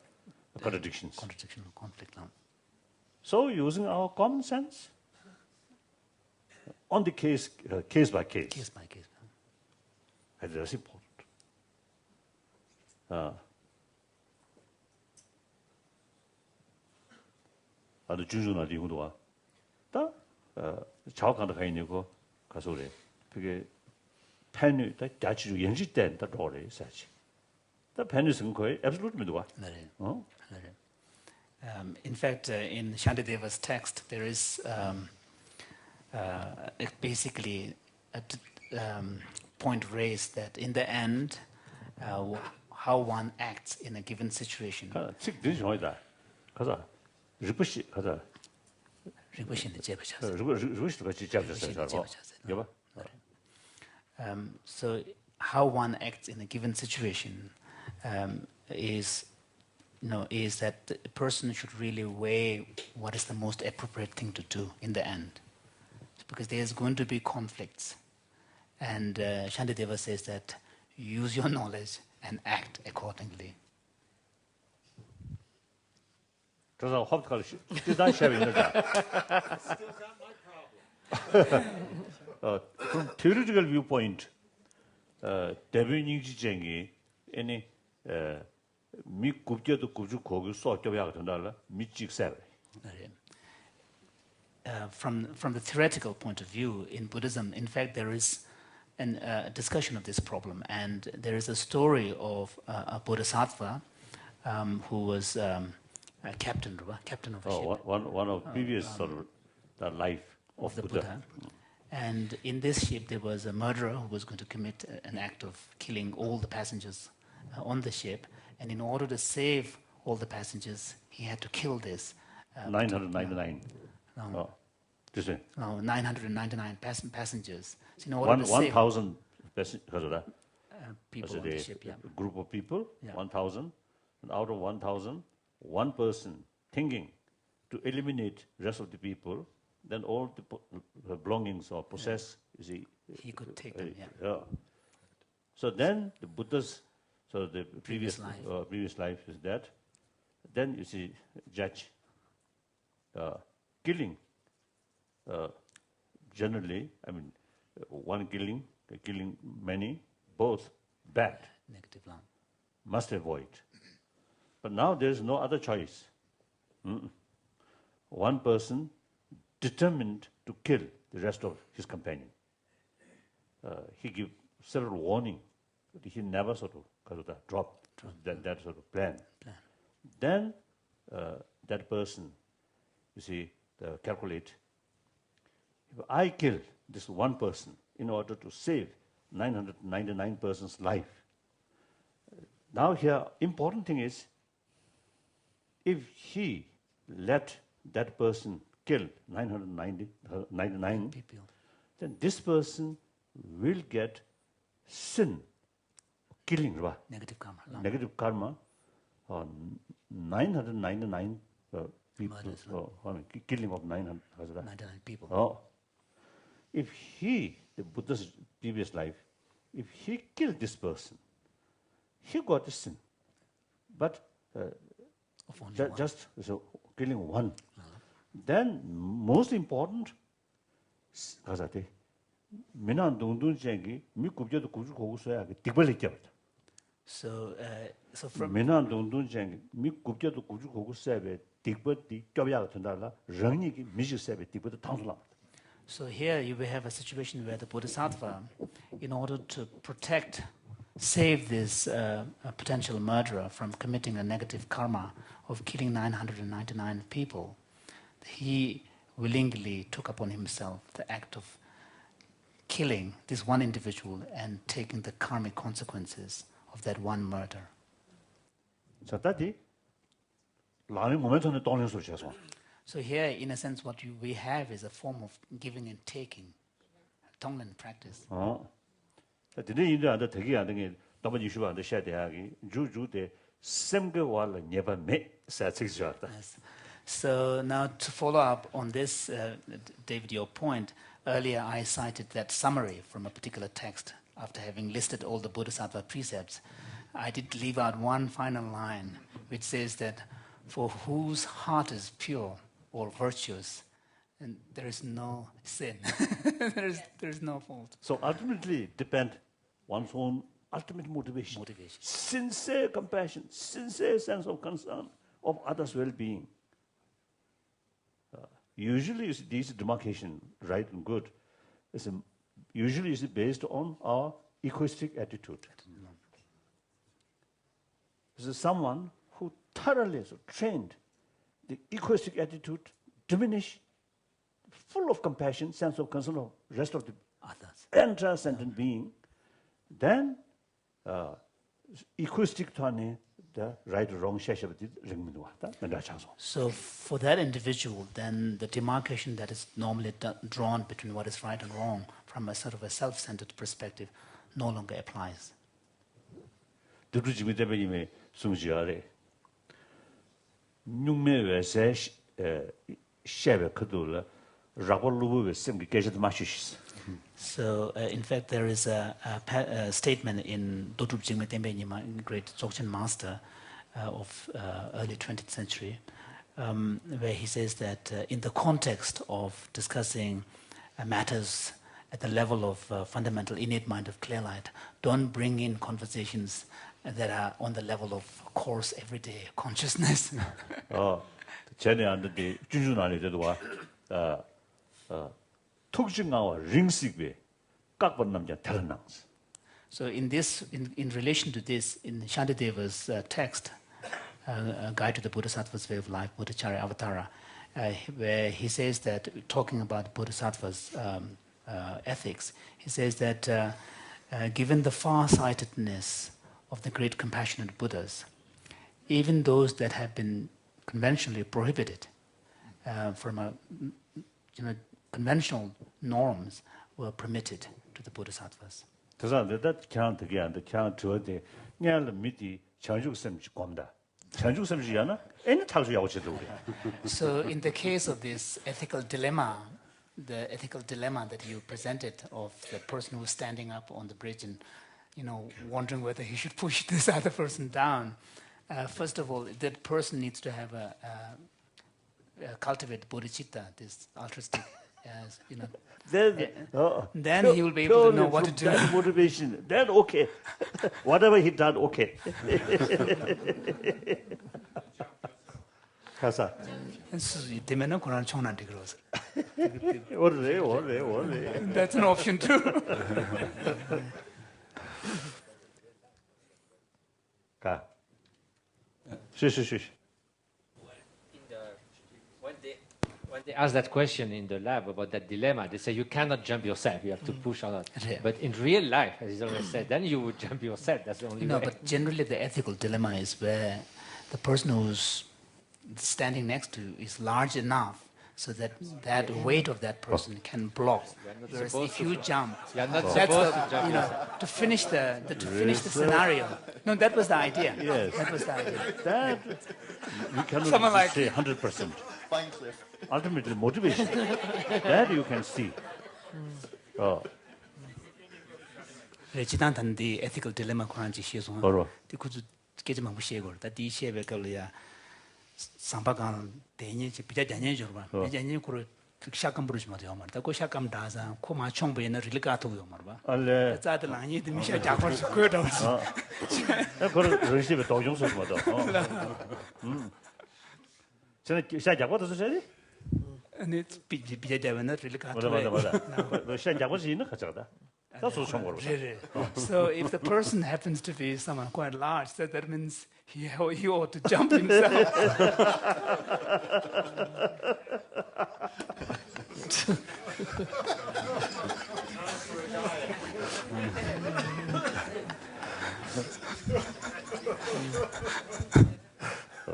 contradictions. Contradictional conflict. So using our common sense on the case by case. Case by case. And that's important. 아주 준준한 이유도와 다 자학한테 가 있는 거 가서 그래. 그게 팬이 다 자치주 연식된 다 로래 사실. 다 팬이 쓴 거에 absolute 믿어와. 네. In fact, in Shantideva's text, there is basically a point raised that in the end, how one acts in a given situation. 즉 되지 않다. 가자. 리프시 가자. 리프시는 제부터. 리프시도 같이 잡았어요. 여봐. So how one acts in a given situation is that the person should really weigh what is the most appropriate thing to do in the end. Because there's going to be conflicts. And Shantideva says that use your knowledge and act accordingly. 그래서 화부터 still not my problem. From theoretical viewpoint, 대변인 지쟁이 any 미 국제도 구주 고교 소교배가 된다라 미직세. From the theoretical point of view, in Buddhism, in fact, there is a discussion of this problem, and there is a story of a bodhisattva who was a captain of a ship. One of previous sort of the life of the Buddha. And in this ship, there was a murderer who was going to commit an act of killing all the passengers on the ship, and in order to save all the passengers, he had to kill this. 999. No, 999 passengers. So in order to 1,000 people on the ship, yeah. A group of people, yeah. 1,000, and out of 1,000, one person thinking to eliminate the rest of the people, then all the belongings or possess, you see. He could take them, yeah. So then the Buddha's, so the previous life is that. Then you see, judge, killing. Generally, I mean, one killing many, both bad. Negative law. Must avoid. But now there is no other choice. One person determined to kill the rest of his companion. He gave several warnings, but he never sort of dropped that sort of plan. Then that person, you see, calculate. If I kill this one person in order to save 999 persons' life, now here important thing is, if he let that person kill 999 people, then this person will get sin, killing, negative karma, 999 people, killing of 999 people. If he, the Buddha's previous life, if he killed this person, he got a sin. But just so killing one. Then most important, so from So here you will have a situation where the Bodhisattva, in order to save this potential murderer from committing a negative karma of killing 999 people, he willingly took upon himself the act of killing this one individual and taking the karmic consequences of that one murder. So here, in a sense, what we have is a form of giving and taking, Tonglen practice. Yes. So now to follow up on this, David, your point, earlier I cited that summary from a particular text. After having listed all the Bodhisattva precepts, I did leave out one final line, which says that for whose heart is pure or virtuous, and there is no sin. there is no fault. So ultimately depend one's own ultimate motivation. Sincere compassion, sincere sense of concern of others' well-being. Usually these demarcation, right and good, usually is based on our egoistic attitude. This is someone who thoroughly trained the egoistic attitude, diminish full of compassion, sense of concern of rest of the others. entire sentient being, then equistic to the right or wrong shesha of the So for that individual, then the demarcation that is normally drawn between what is right and wrong from a sort of a self-centered perspective no longer applies. So, in fact, there is a statement in Dodrup Jingme Tembe Nyima, great Dzogchen master of early 20th century, where he says that in the context of discussing matters at the level of fundamental innate mind of clear light, don't bring in conversations that are on the level of coarse everyday consciousness. So in relation to this, in Shantideva's text, Guide to the Bodhisattva's Way of Life, Bodhicharya Avatara, where he says that, talking about Bodhisattva's ethics, he says that given the far-sightedness of the great compassionate Buddhas, even those that have been conventionally prohibited from conventional norms were permitted to the Bodhisattvas. So in the case of this ethical dilemma, the ethical dilemma that you presented of the person who's standing up on the bridge and wondering whether he should push this other person down, first of all, that person needs to have cultivate bodhicitta, this altruistic, then he will be able to know what to do. That motivation, then okay. Whatever he done, okay. Kasa. That's an option too. When they ask that question in the lab about that dilemma, they say you cannot jump yourself, you have to push on it. Yeah. But in real life, as he's always said, then you would jump yourself. That's the only way. No, but generally the ethical dilemma is where the person who's standing next to you is large enough so that that weight of that person can block. Whereas if you jump, you're not that's supposed to jump to finish the scenario. No, that was the idea. Yes. That was the idea. That you cannot Someone like say 100%. Fine cliff. Ultimately, motivation. That you can see. 지단단 the ethical dilemma 그런지 시에서 그저 깨지만 무시해고 다디 시에베컬이야 상바간 대니 비자자니 저봐 비자니 그걸 샤감 부르지 마세요 말다 그 샤감 다자 코마 총부에는 릴가토요 말봐 알레 자들 아니 미샤 작벌스 그거도 그걸 러시아에 도중서 뭐도 저는 시작하고도 저지 아니 비자자는 릴가토 맞아 러시아 작벌스 있는 거잖아. So if the person happens to be someone quite large, that means he ought to jump himself.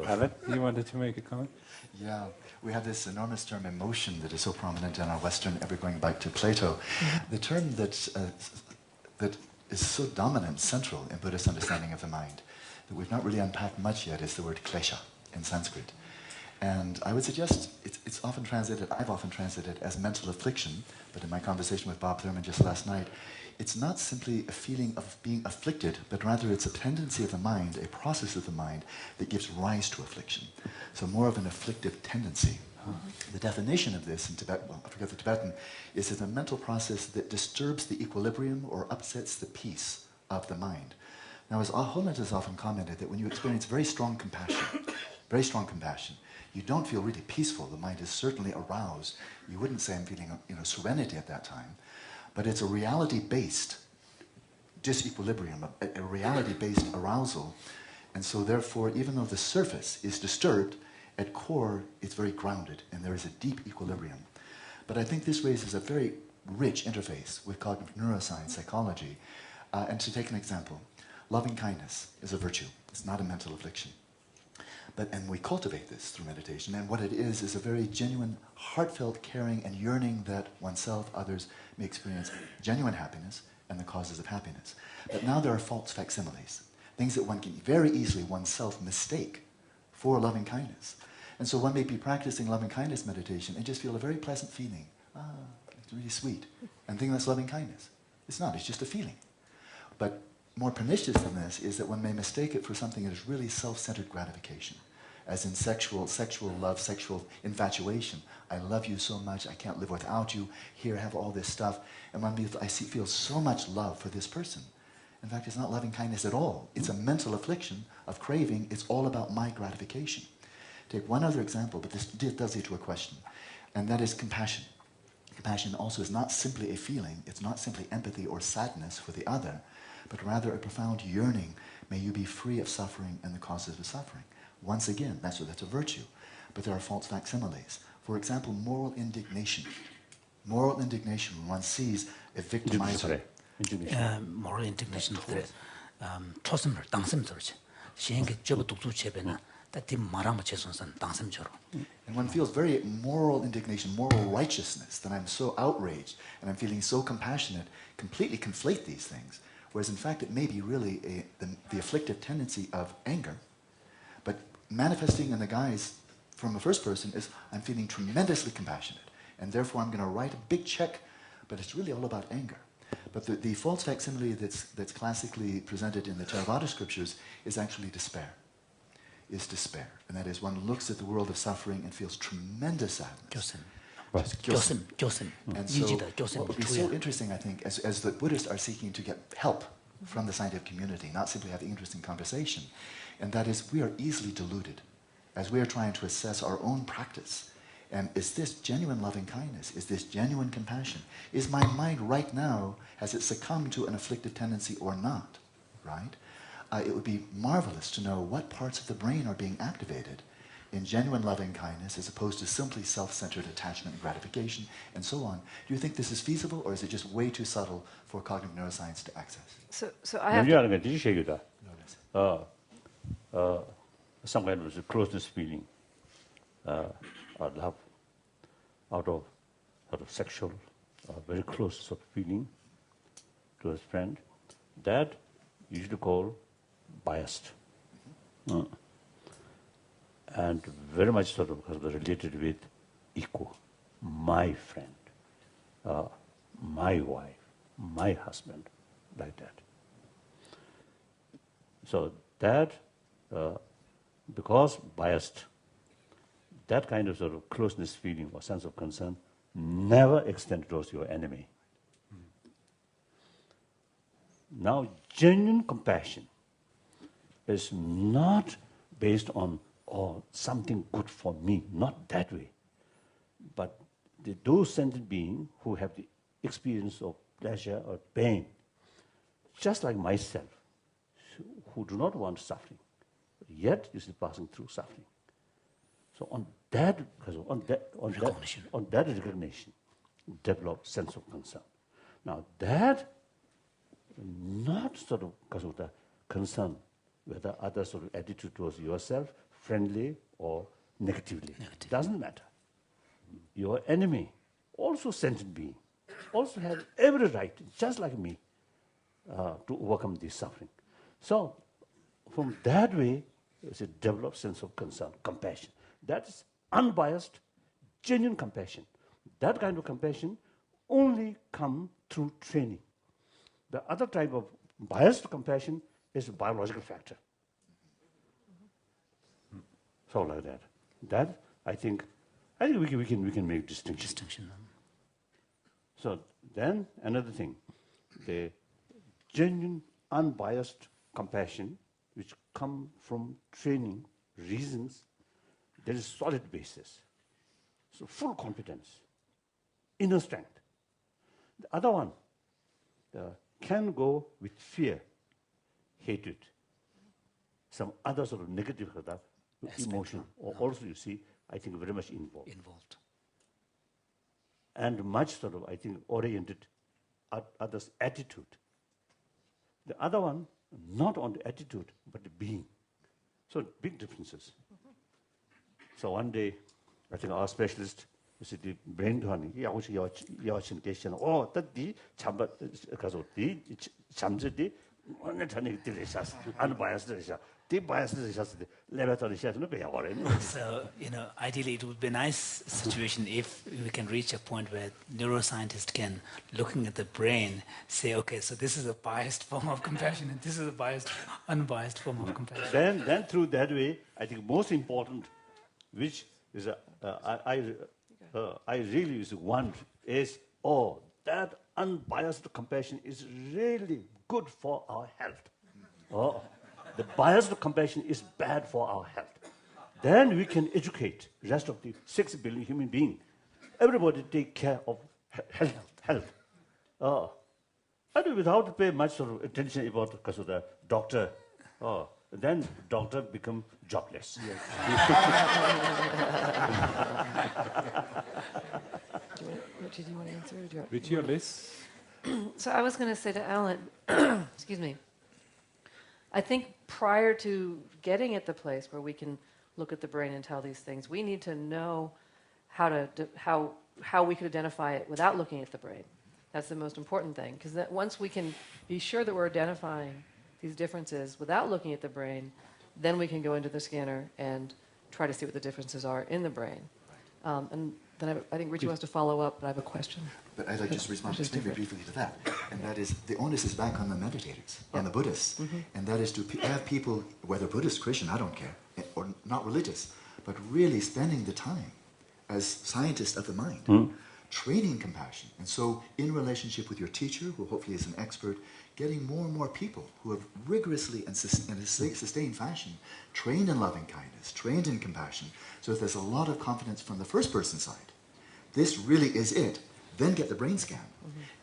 Alan, you wanted to make a comment? Yeah, we have this enormous term emotion that is so prominent in our Western, ever going back to Plato. The term that is so dominant, central in Buddhist understanding of the mind, that we've not really unpacked much yet, is the word klesha in Sanskrit. And I would suggest it's often translated, I've often translated as mental affliction, but in my conversation with Bob Thurman just last night, it's not simply a feeling of being afflicted, but rather it's a tendency of the mind, a process of the mind that gives rise to affliction. So more of an afflictive tendency. The definition of this in Tibetan, well, I forget the Tibetan, is it's a mental process that disturbs the equilibrium or upsets the peace of the mind. Now, as Aholant has often commented, that when you experience very strong compassion, you don't feel really peaceful. The mind is certainly aroused. You wouldn't say I'm feeling, serenity at that time. But it's a reality-based disequilibrium, a reality-based arousal. And so therefore, even though the surface is disturbed, at core, it's very grounded, and there is a deep equilibrium. But I think this raises a very rich interface with cognitive neuroscience, psychology. And to take an example, loving kindness is a virtue. It's not a mental affliction. And we cultivate this through meditation, and what it is a very genuine, heartfelt caring and yearning that oneself, others may experience genuine happiness and the causes of happiness. But now there are false facsimiles, things that one can very easily oneself mistake for loving kindness. And so one may be practicing loving kindness meditation and just feel a very pleasant feeling. It's really sweet. And think that's loving kindness. It's not, it's just a feeling. But more pernicious than this is that one may mistake it for something that is really self-centered gratification, as in sexual love, sexual infatuation. I love you so much, I can't live without you. Here, have all this stuff. And one feels so much love for this person. In fact, it's not loving kindness at all. It's a mental affliction of craving. It's all about my gratification. Take one other example, but this does lead to a question, and that is compassion. Compassion also is not simply a feeling. It's not simply empathy or sadness for the other, but rather a profound yearning. May you be free of suffering and the causes of suffering. Once again, that's a virtue. But there are false facsimiles. For example, moral indignation. Moral indignation when one sees a victimizer. Moral indignation. 초심을 당심절지. 시행기 접어 독주 제배는 that 말하면 죄송선 당심절로. And one feels very moral indignation, moral righteousness, that I'm so outraged and I'm feeling so compassionate, completely conflate these things. Whereas in fact it may be really the afflictive tendency of anger, but manifesting in the guise from the first person is I'm feeling tremendously compassionate, and therefore I'm going to write a big check, but it's really all about anger. But the false facsimile that's classically presented in the Theravada scriptures is actually despair. Is despair. And that is one looks at the world of suffering and feels tremendous sadness. And so what would be so interesting, I think, as the Buddhists are seeking to get help from the scientific community, not simply having interesting conversation, and that is we are easily deluded as we are trying to assess our own practice. And is this genuine loving kindness? Is this genuine compassion? Is my mind right now, has it succumbed to an afflictive tendency or not? Right? It would be marvelous to know what parts of the brain are being activated in genuine loving kindness as opposed to simply self-centered attachment and gratification and so on. Do you think this is feasible, or is it just way too subtle for cognitive neuroscience to access? So I have some kind of closeness feeling, or love, out of sexual, very close sort of feeling to a friend, that usually called biased. And very much sort of related with equal, my friend, my wife, my husband, like that. So that, because biased, that kind of sort of closeness feeling or sense of concern never extend towards your enemy. Now, genuine compassion is not based on something good for me, not that way. But those sentient beings who have the experience of pleasure or pain, just like myself, who do not want suffering, yet is passing through suffering. So on that recognition, develop sense of concern. Now that, not sort of because of the concern whether others sort of attitude towards yourself, friendly or negatively. It doesn't matter. Your enemy, also sentient being, also have every right, just like me, to overcome this suffering. So from that way, it's a developed sense of concern, compassion. That is unbiased, genuine compassion. That kind of compassion only comes through training. The other type of biased compassion is a biological factor. So like that. That I think we can make distinction. So then another thing, the genuine, unbiased compassion, which come from training, reasons, there is solid basis. So full confidence, inner strength. The other one can go with fear, hatred, some other sort of negative emotion, or also you see, I think very much involved. and much sort of, I think, oriented at others' attitude. The other one, not on the attitude, but the being. So big differences. So one day, I think our specialist, the brain one, he also yachin question. Oh, that the chamba, because of the chamzedi, unbiased. So, ideally it would be a nice situation if we can reach a point where neuroscientists can, looking at the brain, say, okay, so this is a biased form of compassion and this is a unbiased form of compassion. Then through that way, I think most important, which is I really want is, that unbiased compassion is really good for our health. The biased compassion is bad for our health. Then we can educate the rest of the 6 billion human beings. Everybody take care of health. I do without pay much sort of attention about because of the doctor. Then doctor become jobless. What did you want to answer? With your list? So I was going to say to Alan, excuse me, I think prior to getting at the place where we can look at the brain and tell these things, we need to know how we could identify it without looking at the brain. That's the most important thing, because once we can be sure that we're identifying these differences without looking at the brain, then we can go into the scanner and try to see what the differences are in the brain. And then I think Richie wants to follow up, but I have a question. But I'd like just to respond very briefly to that. And that is, the onus is back on the meditators, on the Buddhists. And that is to have people, whether Buddhist, Christian, I don't care, or not religious, but really spending the time as scientists of the mind, training compassion. And so in relationship with your teacher, who hopefully is an expert, getting more and more people who have rigorously and in a sustained fashion trained in loving kindness, trained in compassion, so that there's a lot of confidence from the first person side. This really is it. Then get the brain scan,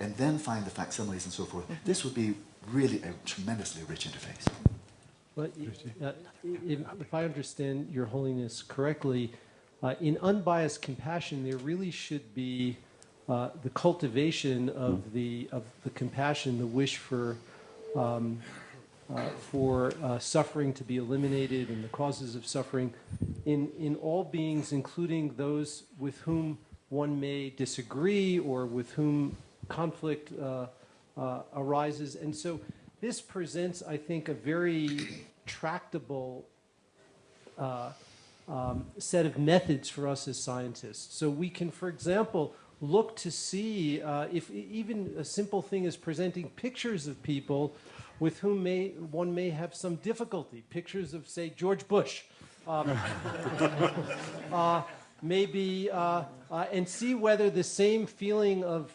and then find the facsimiles and so forth. This would be really a tremendously rich interface. But if I understand Your Holiness correctly, in unbiased compassion, there really should be the cultivation of the compassion, the wish for suffering to be eliminated and the causes of suffering in all beings, including those with whom one may disagree or with whom conflict arises. And so this presents, I think, a very tractable set of methods for us as scientists. So we can, for example, look to see if even a simple thing is presenting pictures of people with whom one may have some difficulty. Pictures of, say, George Bush. Maybe, and see whether the same feeling of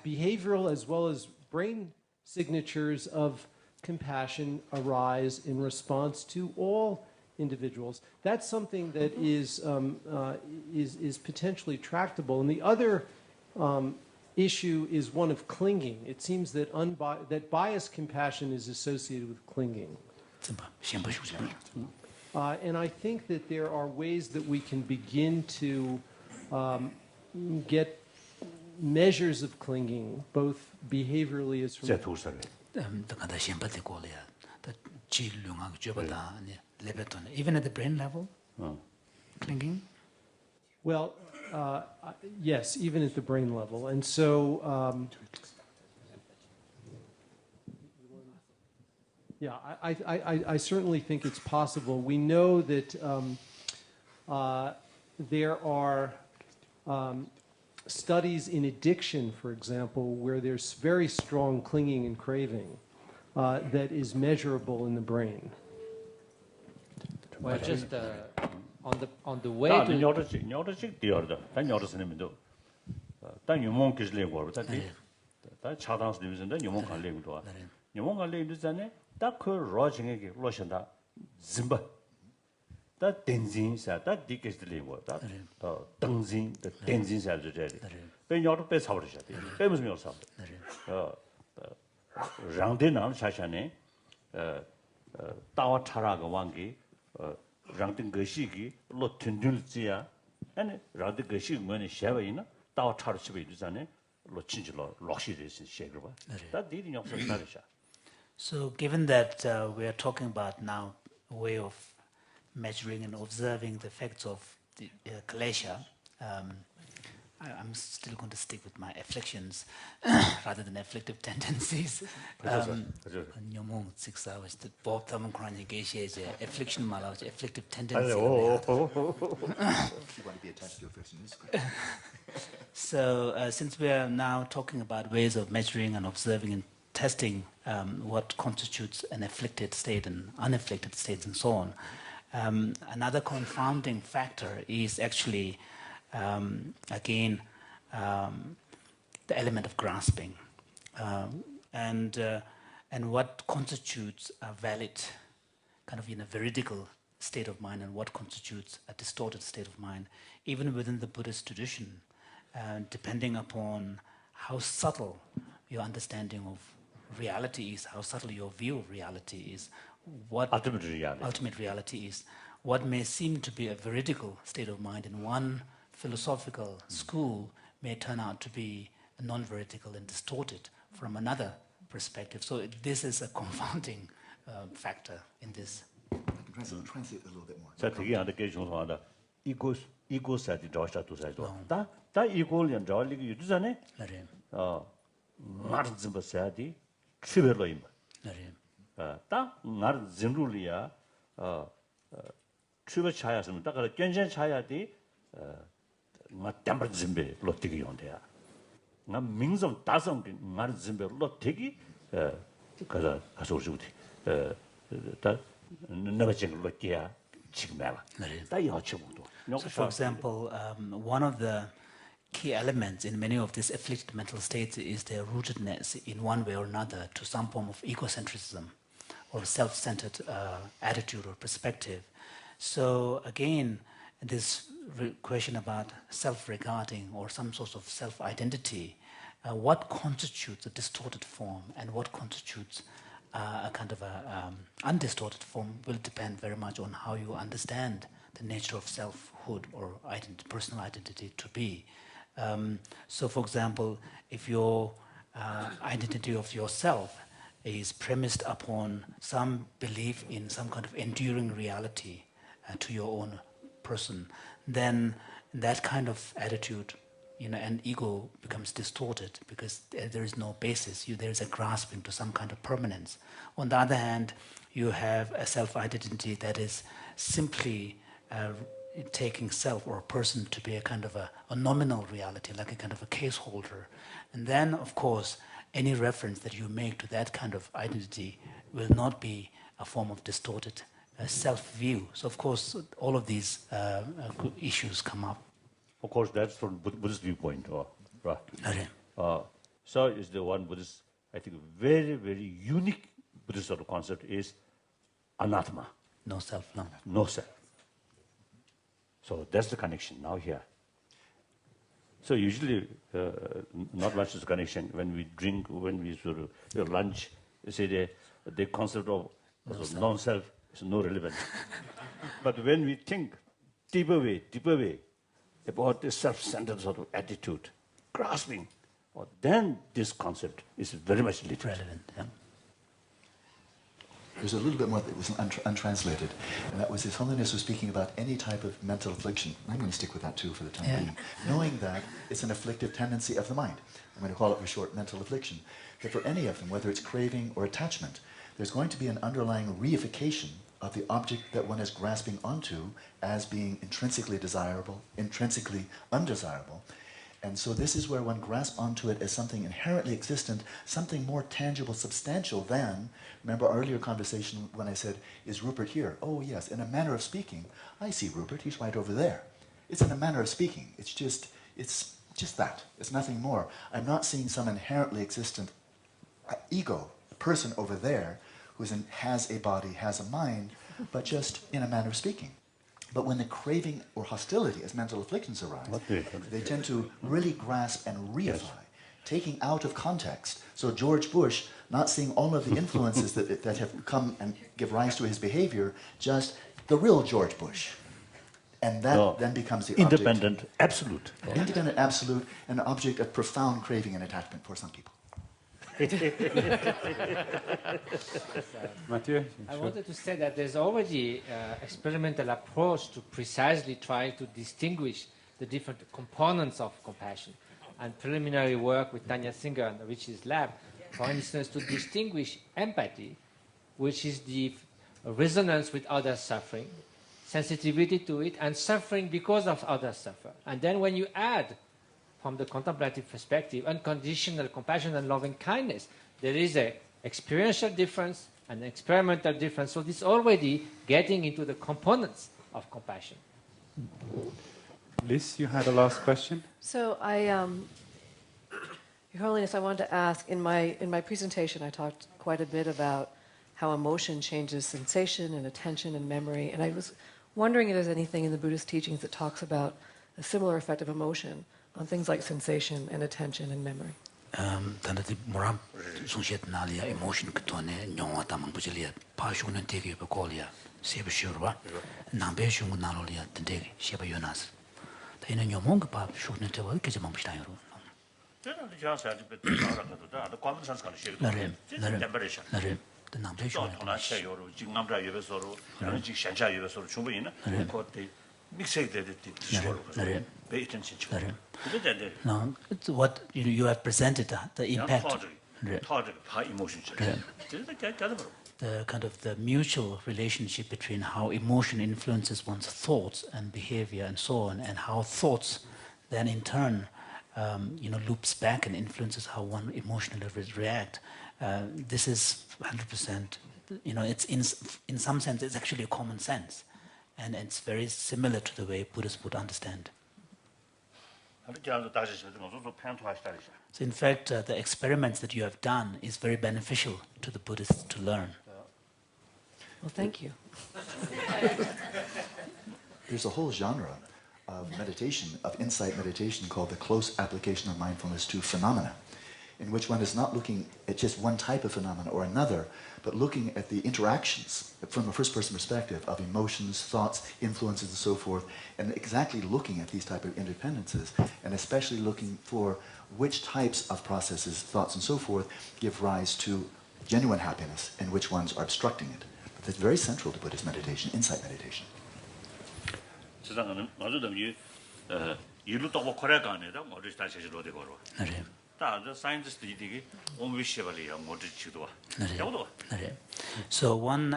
behavioral as well as brain signatures of compassion arise in response to all individuals. That's something that is potentially tractable. And the other issue is one of clinging. It seems that that biased compassion is associated with clinging. And I think that there are ways that we can begin to get measures of clinging, both behaviorally as from... Even at the brain level, clinging? Well, yes, even at the brain level. And so... yeah, I certainly think it's possible. We know that there are studies in addiction, for example, where there's very strong clinging and craving that is measurable in the brain. Well, just on the way to... 딱 그 로징에게 로션다 짐바 다 덴진사 다 디케스들이 뭐다 등진 덴진사 저제리 배녀도 배 사버리셔야 돼 배무슨 요 사 랑데나 샤샤네 따와 차라가 왕기 랑든 거시기 로 튼줄지야 아니 랑든 거시 뭐는 샤바이나 따와 차르치고 이러잖아요. 로친질로 록시르신 셰그바. 다 디디 역사 나르샤. So given that we are talking about now a way of measuring and observing the effects of the klesha, I'm still going to stick with my afflictions rather than afflictive tendencies. Nyomong 6 hours the Bob Thamon chronic affliction malaj afflictive tendency. You want to be attached to afflictions. So since we are now talking about ways of measuring and observing and testing what constitutes an afflicted state and unafflicted states and so on, another confounding factor is actually again the element of grasping and what constitutes a valid kind of veridical state of mind and what constitutes a distorted state of mind, even within the Buddhist tradition, depending upon how subtle your understanding of reality is, how subtle your view of reality is, what ultimate reality is, what may seem to be a veridical state of mind in one philosophical school may turn out to be non-veridical and distorted from another perspective. So this is a confounding factor in this. Translate a little bit more. 자, 되게 안에 게 중요하다. 이고 사이드 저샤 두 사이드. 다 이고를 저리기 유지잖아요. 네. 나르 좀 사이드 추별로 임. 네. 딱 나르 진룰이야. 추별 차야스는 딱 그 견전 차야디 나 템버 짐베 로티기 온대야. 나 민족 다성 나르 짐베 로티기 가서 오시고디. 다 never look So for example, one of the key elements in many of these afflicted mental states is their rootedness in one way or another to some form of egocentrism or self-centered attitude or perspective. So again, this question about self-regarding or some sort of self-identity, what constitutes a distorted form and what constitutes a kind of a undistorted form will depend very much on how you understand the nature of selfhood or personal identity to be. So for example, if your identity of yourself is premised upon some belief in some kind of enduring reality to your own person, then that kind of attitude and ego becomes distorted because there is no basis. There is a grasping to some kind of permanence. On the other hand, you have a self-identity that is simply taking self or a person to be a kind of a nominal reality, like a kind of a case holder. And then, of course, any reference that you make to that kind of identity will not be a form of distorted self-view. So, of course, all of these issues come up. Of course, that's from Buddhist viewpoint, right? So is the one Buddhist, I think, very, very unique Buddhist sort of concept is anattama. No self, no. No self. So that's the connection now here. So usually, not much is connection when we drink, when we sort of lunch. You say the concept of non-self is no relevant. But when we think deeper way, about this self-centered sort of attitude, grasping, then this concept is very much relevant. Yeah. There's a little bit more that was untranslated, and that was His Holiness was speaking about any type of mental affliction. I'm going to stick with that too for the time being, knowing that it's an afflictive tendency of the mind. I'm going to call it for short mental affliction. That for any of them, whether it's craving or attachment, there's going to be an underlying reification of the object that one is grasping onto as being intrinsically desirable, intrinsically undesirable. And so this is where one grasps onto it as something inherently existent, something more tangible, substantial than, remember our earlier conversation when I said, is Rupert here? Oh yes, in a manner of speaking, I see Rupert, he's right over there. It's in a manner of speaking, it's just that, it's nothing more. I'm not seeing some inherently existent ego, person over there, who has a body, has a mind, but just in a manner of speaking. But when the craving or hostility as mental afflictions arise, they tend to really grasp and reify, taking out of context. So George Bush, not seeing all of the influences that have come and give rise to his behavior, just the real George Bush. And that then becomes the independent absolute. Independent absolute, an object of profound craving and attachment for some people. Mathieu? I wanted to say that there's already experimental approach to precisely try to distinguish the different components of compassion. And preliminary work with Tanya Singer and Richie's lab, for instance, to distinguish empathy, which is the resonance with others' suffering, sensitivity to it, and suffering because of others' suffer. And then when you add, from the contemplative perspective, unconditional compassion and loving kindness, there is an experiential difference, an experimental difference. So this is already getting into the components of compassion. Liz, you had a last question? So Your Holiness, I wanted to ask, in my presentation I talked quite a bit about how emotion changes sensation and attention and memory, and I was wondering if there's anything in the Buddhist teachings that talks about a similar effect of emotion on things like sensation and attention and memory. 단다디 모람 송시et 나리아 emotion 그토네 뇽와 담은 부질이야 파슈는 되게 버콜이야 세브슈르바 남베슈고 나로리아 된데 셰바요나스 다이는 뇽몽 바 슈는 되고 이렇게 좀 봅시다요. 저는 저한테 나라가도 다 관문산스 가는 시에 템퍼레이처 the 남베슈 토나체요로 지금 남자 예배소로 저는 지금 현자 예배소로 충분히 그때 믹스해야 되듯이 pay attention to. No, it's what you have presented, the impact, the kind of the mutual relationship between how emotion influences one's thoughts and behavior and so on, and how thoughts then in turn, loops back and influences how one emotionally react. This is 100%. It's in some sense it's actually a common sense, and it's very similar to the way Buddhists would understand. So in fact, the experiments that you have done is very beneficial to the Buddhists to learn. Well, thank you. There's a whole genre of meditation, of insight meditation, called the close application of mindfulness to phenomena, in which one is not looking at just one type of phenomena or another, but looking at the interactions from a first-person perspective of emotions, thoughts, influences, and so forth, and exactly looking at these type of interdependencies, and especially looking for which types of processes, thoughts, and so forth give rise to genuine happiness and which ones are obstructing it. But that's very central to Buddhist meditation, insight meditation. So one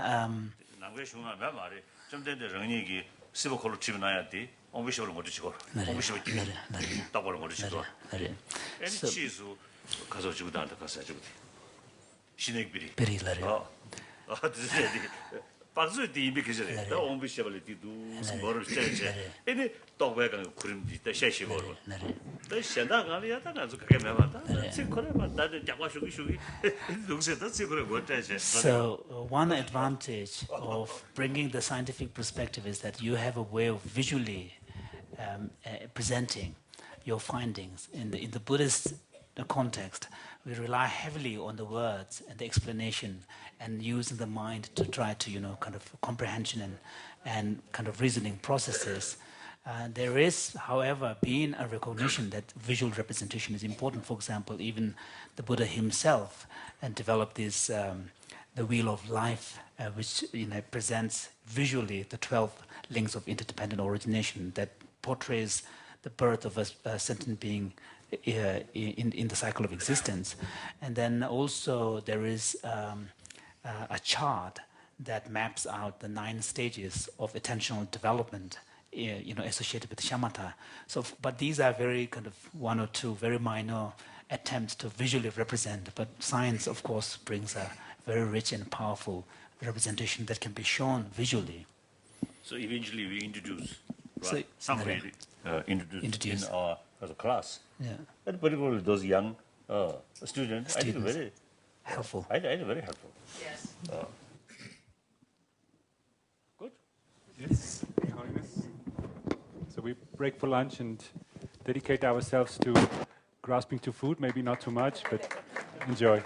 박수 뒤에 계시네. 더 엄비셔블이 두스 뭐를 째째. 이니 똑배가 구름디 대셔시고. 더 현다가리야다 가서 그게 매마다. 지코레마 다들 잡아주기. 동세다 지코레 뭐 째째. So one advantage of bringing the scientific perspective is that you have a way of visually presenting your findings. In the Buddhist context, we rely heavily on the words and the explanation and using the mind to try to, kind of comprehension and kind of reasoning processes. There is, however, been a recognition that visual representation is important. For example, even the Buddha himself developed this, the Wheel of Life, which presents visually the 12 links of interdependent origination that portrays the birth of a sentient being in the cycle of existence. And then also there is a chart that maps out the 9 stages of attentional development, associated with shamatha. So, but these are very kind of 1 or 2 very minor attempts to visually represent. But science, of course, brings a very rich and powerful representation that can be shown visually. So eventually we introduce, right? Somebody introduce in our class. Yeah. And particularly those young students, I think very helpful. I think very helpful. Yes. Good. Yes, Your Holiness. So we break for lunch and dedicate ourselves to grasping to food, maybe not too much, but enjoy.